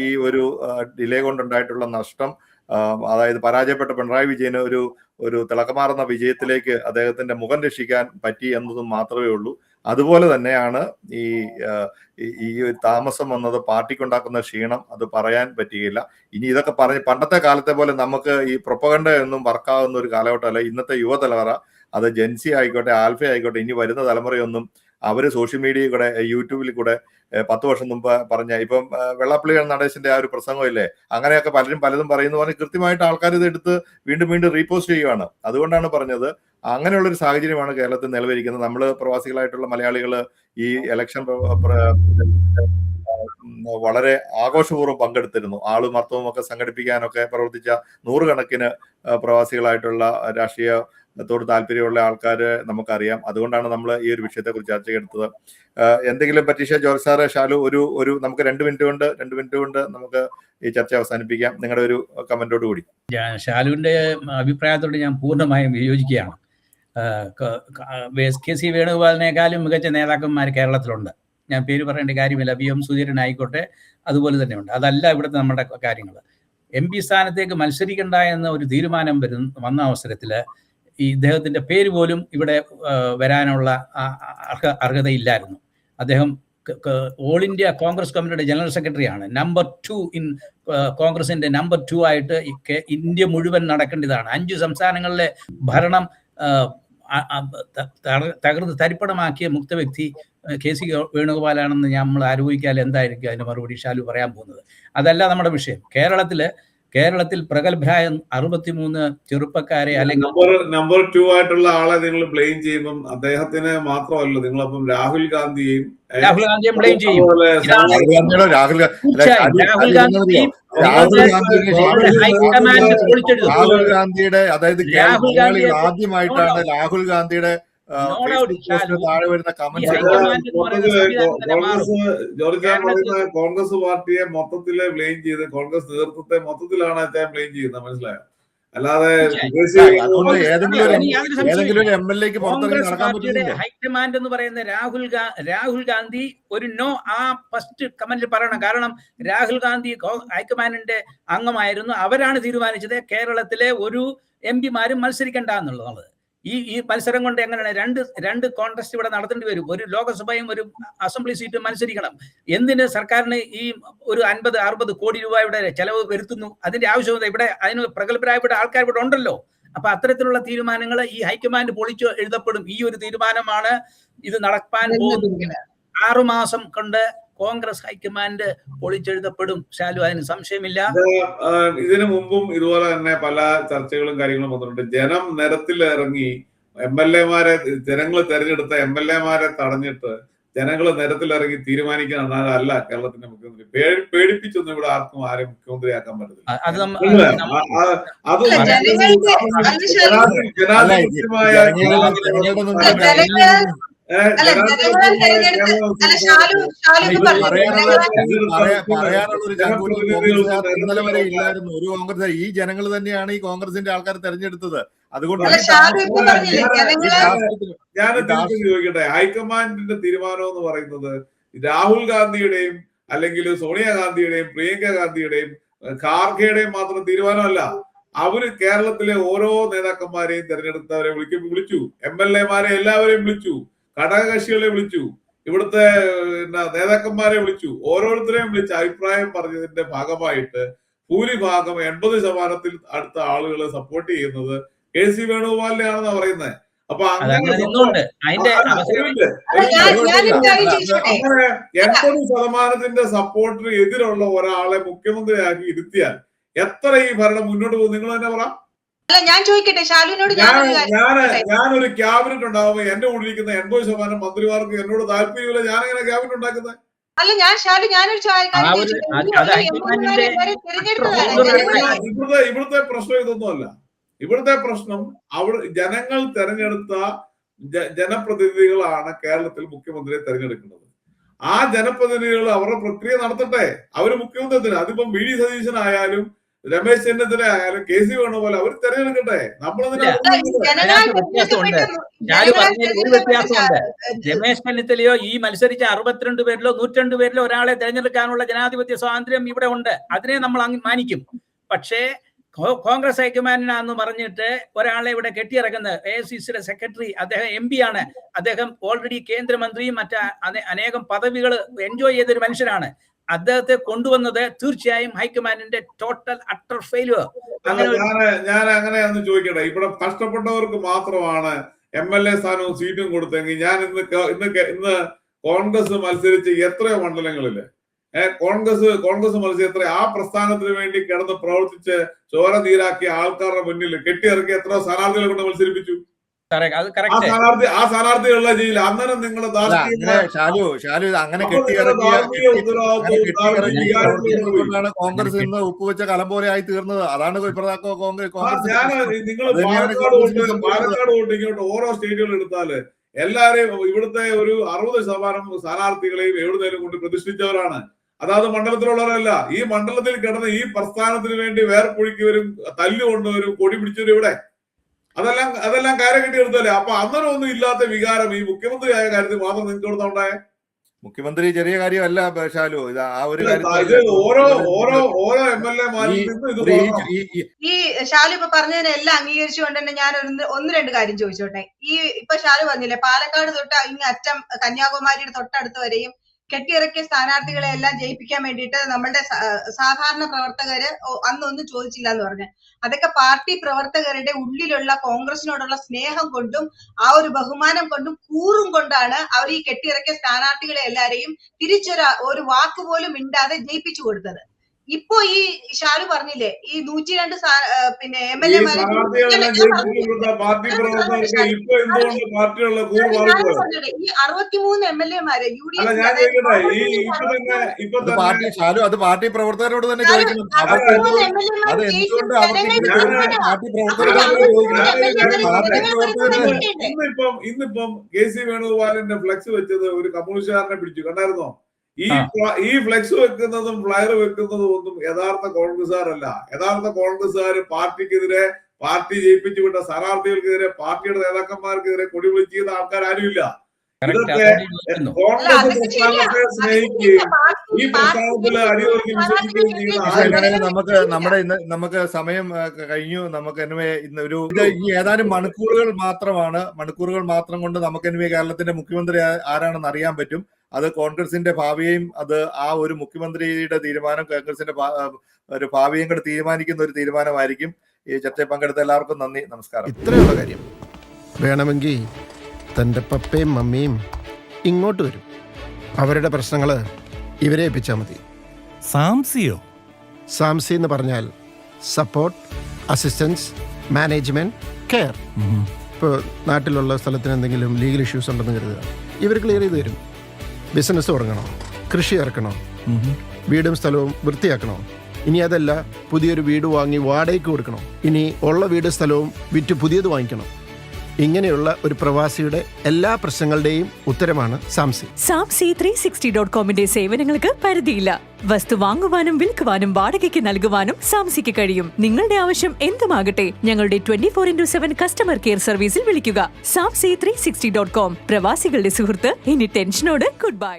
ഈ ഒരു ഡിലേ കൊണ്ടുണ്ടായിട്ടുള്ള നഷ്ടം, അതായത് പരാജയപ്പെട്ട പിണറായി വിജയന് ഒരു തിളക്കമാർന്ന വിജയത്തിലേക്ക് അദ്ദേഹത്തിന്റെ മുഖം രക്ഷിക്കാൻ പറ്റി എന്നതും മാത്രമേ ഉള്ളൂ. അതുപോലെ തന്നെയാണ് ഈ താമസം വന്നത് പാർട്ടിക്കുണ്ടാക്കുന്ന ക്ഷീണം, അത് പറയാൻ പറ്റുകയില്ല. ഇനി ഇതൊക്കെ പറഞ്ഞ് പണ്ടത്തെ കാലത്തെ പോലെ നമുക്ക് ഈ പ്രൊപ്പഗണ്ട ഒന്നും വർക്കാവുന്ന ഒരു കാലഘട്ടമല്ല. ഇന്നത്തെ യുവതലമുറ, അത് ജെൻസി ആയിക്കോട്ടെ, ആൽഫ ആയിക്കോട്ടെ, ഇനി വരുന്ന തലമുറയൊന്നും അവര് സോഷ്യൽ മീഡിയയിൽ കൂടെ യൂട്യൂബിൽ കൂടെ 10 വർഷം മുമ്പ് പറഞ്ഞ ഇപ്പം വെള്ളാപ്പള്ളി നടേശന്റെ ആ ഒരു പ്രസംഗമില്ലേ, അങ്ങനെയൊക്കെ പലതും പറയുന്ന പോലെ കൃത്യമായിട്ട് ആൾക്കാർ ഇത് എടുത്ത് വീണ്ടും റീപോസ്റ്റ് ചെയ്യുകയാണ്. അതുകൊണ്ടാണ് പറഞ്ഞത് അങ്ങനെയുള്ള ഒരു സാഹചര്യമാണ് കേരളത്തിൽ നിലവിലിരിക്കുന്നത്. നമ്മൾ പ്രവാസികളായിട്ടുള്ള മലയാളികൾ ഈ ഇലക്ഷൻ വളരെ ആഘോഷപൂർവ്വം പങ്കെടുത്തിരുന്നു. ആളും അർത്ഥവും ഒക്കെ സംഘടിപ്പിക്കാനൊക്കെ പ്രവർത്തിച്ച 100 കണക്കിന് പ്രവാസികളായിട്ടുള്ള രാഷ്ട്രീയത്തോട് താല്പര്യമുള്ള ആൾക്കാര് നമുക്കറിയാം. അതുകൊണ്ടാണ് നമ്മൾ ഈ ഒരു വിഷയത്തെ കുറിച്ച് ചർച്ചയെടുത്തത്. എന്തെങ്കിലും പറ്റീഷ, ജോർജ് സാറ്, ഷാലു, ഒരു നമുക്ക് 2 മിനിറ്റ് കൊണ്ട് നമുക്ക് ഈ ചർച്ച അവസാനിപ്പിക്കാം. നിങ്ങളുടെ ഒരു കമന്റോട് കൂടി.
ഷാലുവിന്റെ അഭിപ്രായത്തോട് ഞാൻ പൂർണ്ണമായും വിയോജിക്കുകയാണ്. KC വേണുഗോപാലിനേക്കാളും മികച്ച നേതാക്കന്മാർ കേരളത്തിലുണ്ട്. ഞാൻ പേര് പറയേണ്ട കാര്യമില്ല. VM സുധീരൻ ആയിക്കോട്ടെ, അതുപോലെ തന്നെയുണ്ട്. അതല്ല ഇവിടുത്തെ നമ്മുടെ കാര്യങ്ങൾ. MP സ്ഥാനത്തേക്ക് മത്സരിക്കണ്ട എന്ന ഒരു തീരുമാനം വന്ന അവസരത്തിൽ ഈ ഇദ്ദേഹത്തിന്റെ പേര് പോലും ഇവിടെ വരാനുള്ള അർഹതയില്ലായിരുന്നു. അദ്ദേഹം ഓൾ ഇന്ത്യ കോൺഗ്രസ് കമ്മിറ്റിയുടെ ജനറൽ സെക്രട്ടറിയാണ്. നമ്പർ 2 കോൺഗ്രസിന്റെ നമ്പർ 2 ആയിട്ട് ഇന്ത്യ മുഴുവൻ നടക്കേണ്ടതാണ്. 5 സംസ്ഥാനങ്ങളിലെ ഭരണം തകർന്ന് തരിപ്പണമാക്കിയ മുക്ത വ്യക്തി KC വേണുഗോപാലാണെന്ന് നമ്മൾ ആരോപിക്കാൽ എന്തായിരിക്കും അതിന് മറുപടി ഷാലു പറയാൻ പോകുന്നത്? അതല്ല നമ്മുടെ വിഷയം. കേരളത്തിൽ പ്രഗത്ഭരായ 63 ചെറുപ്പക്കാരെ അല്ലെങ്കിൽ
നമ്പർ 2 ആയിട്ടുള്ള ആളെ നിങ്ങൾ ബ്ലെയിം ചെയ്യുമ്പം അദ്ദേഹത്തിന് മാത്രമല്ല, നിങ്ങളപ്പം രാഹുൽ ഗാന്ധിയെയും
ബ്ലെയിം ചെയ്യും.
രാഹുൽ ഗാന്ധിയുടെ, അതായത് ആദ്യമായിട്ടാണ് രാഹുൽ ഗാന്ധിയുടെ താഴെ വരുന്ന
കോൺഗ്രസ് പാർട്ടിയെ മൊത്തത്തില് ബ്ലെയിം ചെയ്ത് കോൺഗ്രസ് നേതൃത്വത്തെ മൊത്തത്തിലാണ് അദ്ദേഹം ബ്ലെയിം ചെയ്യുന്നത്. മനസ്സിലായോ? അല്ലാതെ
ഹൈക്കമാൻഡ് എന്ന് പറയുന്ന രാഹുൽ ഗാന്ധി ഒരു ഫസ്റ്റ് കമന്റിൽ പറയണം. കാരണം രാഹുൽ ഗാന്ധി ഹൈക്കമാൻഡിന്റെ അംഗമായിരുന്നു. അവരാണ് തീരുമാനിച്ചത് കേരളത്തിലെ ഒരു MP-മാരും മത്സരിക്കണ്ട എന്നുള്ളത്. ഈ മത്സരം കൊണ്ട് എങ്ങനെയാണ് രണ്ട് കോൺടെസ്റ്റ് ഇവിടെ നടത്തേണ്ടി വരും. ഒരു ലോകസഭയും ഒരു അസംബ്ലി സീറ്റും മത്സരിക്കണം. എന്തിന് സർക്കാരിന് ഈ ഒരു 50-60 കോടി രൂപയുടെ ചെലവ് വരുത്തുന്നു? അതിന്റെ ആവശ്യമില്ല. ഇവിടെ അതിന് പ്രഗത്ഭരായപ്പെട്ട ആൾക്കാർ ഇവിടെ ഉണ്ടല്ലോ. അപ്പൊ അത്തരത്തിലുള്ള തീരുമാനങ്ങൾ ഈ ഹൈക്കമാൻഡ് പൊളിച്ചു എഴുതപ്പെടും. ഈ ഒരു തീരുമാനമാണ് ഇത് നടക്കാൻ പോകുന്നത്. 6 മാസം കൊണ്ട് കോൺഗ്രസ് ഹൈക്കമാൻഡ് പൊളിച്ചെഴുതപ്പെടും. ഷാലു, അതിന് സംശയമില്ല.
ഇതിനു മുമ്പും ഇതുപോലെ തന്നെ പല ചർച്ചകളും കാര്യങ്ങളും വന്നിട്ടുണ്ട്. ജനം നിരത്തിലിറങ്ങി MLA-മാരെ, ജനങ്ങൾ തെരഞ്ഞെടുത്ത MLA-മാരെ തടഞ്ഞിട്ട് ജനങ്ങൾ നിരത്തിലിറങ്ങി തീരുമാനിക്കാനല്ല കേരളത്തിന്റെ മുഖ്യമന്ത്രി. പേടിപ്പിച്ചൊന്നും ഇവിടെ ആരെയും മുഖ്യമന്ത്രിയാക്കാൻ പറ്റത്തില്ല.
ഇന്നലെ വരെ ഇല്ലായിരുന്നു ഒരു കോൺഗ്രസ്. ഈ ജനങ്ങൾ തന്നെയാണ് ഈ കോൺഗ്രസിന്റെ ആൾക്കാർ തെരഞ്ഞെടുത്തത്. അതുകൊണ്ട്
ഞാൻ ചോദിക്കട്ടെ, ഹൈക്കമാൻഡിന്റെ തീരുമാനം എന്ന് പറയുന്നത് രാഹുൽ ഗാന്ധിയുടെയും അല്ലെങ്കിൽ സോണിയാഗാന്ധിയുടെയും പ്രിയങ്ക ഗാന്ധിയുടെയും ഖാർഗെയുടെയും മാത്രം തീരുമാനമല്ല. അവര് കേരളത്തിലെ ഓരോ നേതാക്കന്മാരെയും തെരഞ്ഞെടുത്തവരെ വിളിച്ചു, MLA-മാരെ എല്ലാവരെയും വിളിച്ചു, ഘടകകക്ഷികളെ വിളിച്ചു, ഇവിടുത്തെ നേതാക്കന്മാരെ വിളിച്ചു, ഓരോരുത്തരെയും വിളിച്ച് അഭിപ്രായം പറഞ്ഞതിന്റെ ഭാഗമായിട്ട് ഭൂരിഭാഗം 80% അടുത്ത ആളുകൾ സപ്പോർട്ട് ചെയ്യുന്നത് KC വേണുഗോപാലിനെയാണെന്നാ പറയുന്നത്. അപ്പൊ
അതങ്ങനെ
അങ്ങനെ
നിന്നുകൊണ്ട് അതിന്റെ അവസരം
ഞാനൊരു കാര്യം ചോദിച്ചോട്ടെ?
അങ്ങനെ 80% സപ്പോർട്ടിന് എതിരുള്ള ഒരാളെ മുഖ്യമന്ത്രിയാക്കി ഇരുത്തിയാൽ എത്ര ഈ ഭരണം മുന്നോട്ട് പോകും? നിങ്ങൾ തന്നെ പറ.
അല്ല, ഞാൻ ചോദിക്കട്ടെ ഷാലുവിനോട്,
ഞാനൊരു ക്യാബിനറ്റ് ഉണ്ടാവുമ്പോ എന്റെ കൂടിയിരിക്കുന്ന 80% മന്ത്രിമാർക്ക് എന്നോട് താല്പര്യമില്ല. ഞാനെങ്ങനെ ക്യാബിനറ്റ് ഉണ്ടാക്കുന്നത്?
അല്ല, ഞാനൊരു
ഇവിടുത്തെ പ്രശ്നം ഇതൊന്നുമല്ല. ഇവിടുത്തെ പ്രശ്നം ജനങ്ങൾ തെരഞ്ഞെടുത്ത ജനപ്രതിനിധികളാണ് കേരളത്തിൽ മുഖ്യമന്ത്രിയെ തെരഞ്ഞെടുക്കുന്നത്. ആ ജനപ്രതിനിധികൾ അവരുടെ പ്രക്രിയ നടത്തട്ടെ. അവര് മുഖ്യമന്ത്രി, അതിപ്പം വി ഡി സതീശനായാലും രമേശ് ചെന്നിത്തല ആയാലും കെ സി വേണുപോലെ അവർ തെരഞ്ഞെടുക്കട്ടെ. നമ്മളതിന്
ഒരു വ്യത്യാസമുണ്ട്. രമേശ് ചെന്നിത്തലയോ ഈ മത്സരിച്ച 62 പേരിലോ 102 പേരിലോ ഒരാളെ തെരഞ്ഞെടുക്കാനുള്ള ജനാധിപത്യ സ്വാതന്ത്ര്യം ഇവിടെ ഉണ്ട്. അതിനെ നമ്മൾ മാനിക്കും. പക്ഷേ കോൺഗ്രസ് ഹൈക്കമാൻഡിനാന്ന് പറഞ്ഞിട്ട് ഒരാളെ ഇവിടെ കെട്ടിയിറക്കുന്നത് AICCയുടെ സെക്രട്ടറി, അദ്ദേഹം MP ആണ്, അദ്ദേഹം ഓൾറെഡി കേന്ദ്രമന്ത്രിയും അനേകം പദവികൾ എൻജോയ് ചെയ്തൊരു മനുഷ്യനാണ്. അദ്ദേഹത്തെ കൊണ്ടുവന്നത് തീർച്ചയായും ഹൈക്കമാൻഡിന്റെ ടോട്ടൽ അട്ടർ ഫെയിലുവർ.
ഞാൻ അങ്ങനെയാന്ന് ചോദിക്കട്ടെ, ഇവിടെ കഷ്ടപ്പെട്ടവർക്ക് മാത്രമാണ് MLA സ്ഥാനവും സീറ്റും കൊടുത്തെങ്കിൽ ഞാൻ ഇന്ന് കോൺഗ്രസ് മത്സരിച്ച് എത്രയോ മണ്ഡലങ്ങളില് കോൺഗ്രസ് മത്സരിച്ച ആ പ്രസ്ഥാനത്തിന് വേണ്ടി കിടന്ന് പ്രവർത്തിച്ച് ചോര നീരാക്കിയ ആൾക്കാരുടെ മുന്നിൽ കെട്ടിയിറക്കി എത്രയോ സ്ഥാനാർത്ഥികളെ കൊണ്ട് മത്സരിപ്പിച്ചു. ആ സ്ഥാനാർത്ഥികളുടെ ജയിലിൽ അന്നേരം നിങ്ങളെ
കോൺഗ്രസ് ഇന്ന് ഉപ്പുവെച്ച കലം പോലെ ആയി തീർന്നത്. അതാണ്
നിങ്ങൾ പാലക്കാട് തൊട്ട് ഇങ്ങോട്ട് ഓരോ സ്റ്റേറ്റുകൾ എടുത്താല് എല്ലാരെയും ഇവിടുത്തെ ഒരു 60% സ്ഥാനാർത്ഥികളെയും എവിടുന്നേലും കൊണ്ട് പ്രതിഷ്ഠിച്ചവരാണ്. അതായത് മണ്ഡലത്തിലുള്ളവരല്ല. ഈ മണ്ഡലത്തിൽ കിടന്ന് ഈ പ്രസ്ഥാനത്തിന് വേണ്ടി വേർപ്പൊഴിക്കവരും തല്ലുകൊണ്ടവരും കൊടി പിടിച്ചവരും ഇവിടെ അതെല്ലാം കാര്യം കെട്ടി എടുത്തല്ലേ. അപ്പൊ അന്നേരം ഒന്നും ഇല്ലാത്ത വികാരം ഈ മുഖ്യമന്ത്രി ആയ കാര്യത്തിൽ മാത്രം നിങ്ങൾക്ക് കൊടുത്തോണ്ടായ.
മുഖ്യമന്ത്രി ചെറിയ കാര്യമല്ല ഷാലു. ഇത് ആ ഒരു
ഓരോ MLA
ഈ ഷാലു ഇപ്പൊ പറഞ്ഞതിനെല്ലാം അംഗീകരിച്ചുകൊണ്ട് തന്നെ ഞാൻ ഒന്ന് രണ്ട് കാര്യം ചോദിച്ചോട്ടെ. ഇപ്പൊ ഷാലു പറഞ്ഞില്ലേ, പാലക്കാട് തൊട്ട് ഇങ്ങ് അറ്റം കന്യാകുമാരിയുടെ തൊട്ടടുത്ത് വരെയും കെട്ടിയിറക്കിയ സ്ഥാനാർത്ഥികളെ എല്ലാം ജയിപ്പിക്കാൻ വേണ്ടിയിട്ട് നമ്മളുടെ സാധാരണ പ്രവർത്തകര് അന്നൊന്നും ചോദിച്ചില്ല എന്ന് പറഞ്ഞു. അതൊക്കെ പാർട്ടി പ്രവർത്തകരുടെ ഉള്ളിലുള്ള കോൺഗ്രസിനോടുള്ള സ്നേഹം കൊണ്ടും ആ ഒരു ബഹുമാനം കൊണ്ടും കൂറും കൊണ്ടാണ് അവർ ഈ കെട്ടിയിറക്കിയ സ്ഥാനാർത്ഥികളെ എല്ലാരെയും ഒരു വാക്ക് പോലും മിണ്ടാതെ ജയിപ്പിച്ചു കൊടുത്തത്. ഇപ്പൊ ഈ ഷാലു പറഞ്ഞില്ലേ, ഈ 102 പിന്നെ MLA-മാരെ ഈ 63 MLA-മാരെ
ഷാലു അത് പാർട്ടി പ്രവർത്തകരോട് തന്നെ ചോദിക്കണം.
ഇന്നിപ്പം KC വേണുഗോപാലിന്റെ ഫ്ലെക്സ് വെച്ചത് ഒരു കമ്മ്യൂണിസ്റ്റുകാരനെ പിടിച്ചു, കണ്ടായിരുന്നോ? ഈ ഫ്ലെക്സ് വെക്കുന്നതും ഫ്ലയർ വെക്കുന്നതും ഒന്നും യഥാർത്ഥ കോൺഗ്രസ്സുകാരല്ല. യഥാർത്ഥ കോൺഗ്രസ്സുകാർ പാർട്ടിക്കെതിരെ, പാർട്ടി ജയിപ്പിച്ചു വിട്ട സ്ഥാനാർത്ഥികൾക്കെതിരെ, പാർട്ടിയുടെ നേതാക്കന്മാർക്കെതിരെ കൊടി വിളിച്ച് ചെയ്ത ആൾക്കാർ ആരുമില്ല. ഇതൊക്കെ കോൺഗ്രസ് പ്രസ്ഥാനത്തെ സ്നേഹിക്കുകയും ഈ പ്രസ്ഥാനത്തില് അടിയൊരുക്കി വിശ്വസിക്കുകയും ചെയ്യുന്ന
നമുക്ക് സമയം കഴിഞ്ഞു. നമുക്ക് ഇന്ന് ഈ ഏതാനും മണിക്കൂറുകൾ മാത്രം കൊണ്ട് നമുക്ക് കേരളത്തിന്റെ മുഖ്യമന്ത്രി ആരാണെന്ന് അറിയാൻ പറ്റും. അത് കോൺഗ്രസിന്റെ ഭാവിയെയും ആ ഒരു മുഖ്യമന്ത്രിയുടെ തീരുമാനം കോൺഗ്രസിന്റെ ഒരു ഭാവിയും കൂടെ തീരുമാനിക്കുന്ന ഒരു തീരുമാനമായിരിക്കും. ഈ ചർച്ചയിൽ പങ്കെടുത്ത എല്ലാവർക്കും നന്ദി, നമസ്കാരം.
ഇത്രയുള്ള കാര്യം വേണമെങ്കിൽ തൻ്റെ പപ്പയും മമ്മിയും ഇങ്ങോട്ട് വരും. അവരുടെ പ്രശ്നങ്ങൾ ഇവരെ ഏൽപ്പിച്ചാൽ മതി. സാംസി എന്ന് പറഞ്ഞാൽ സപ്പോർട്ട്, അസിസ്റ്റൻസ്, മാനേജ്മെന്റ്, കെയർ. ഇപ്പോൾ നാട്ടിലുള്ള സ്ഥലത്തിന് എന്തെങ്കിലും ലീഗൽ ഇഷ്യൂസ് ഉണ്ടെന്ന് കരുതുക, ഇവർ ക്ലിയർ ചെയ്ത് തരും. ബിസിനസ് തുടങ്ങണോ, കൃഷി ഇറക്കണോ, വീടും സ്ഥലവും വൃത്തിയാക്കണോ, ഇനി അതല്ല പുതിയൊരു വീട് വാങ്ങി വാടകയ്ക്ക് കൊടുക്കണോ, ഇനി ഉള്ള വീട് സ്ഥലവും വിറ്റ് പുതിയത് വാങ്ങിക്കണോ, ഇങ്ങനെയുള്ള ഒരു പ്രവാസിയുടെ എല്ലാ പ്രശ്നങ്ങളുടെയും ഉത്തരമാണ് സാംസി.
Samsi360.comന്റെ സേവനങ്ങൾക്ക് പരിധിയില്ല. വസ്തു വാങ്ങുവാനും വിൽക്കുവാനും വാടകയ്ക്ക് നൽകുവാനും സാംസിക്ക് കഴിയും. നിങ്ങളുടെ ആവശ്യം എന്തുമാകട്ടെ, ഞങ്ങളുടെ 24/7 കസ്റ്റമർ കെയർ സർവീസിൽ വിളിക്കുക. Samsi360.com, പ്രവാസികളുടെ സുഹൃത്ത്. ഇനി ടെൻഷനോട് ഗുഡ് ബൈ.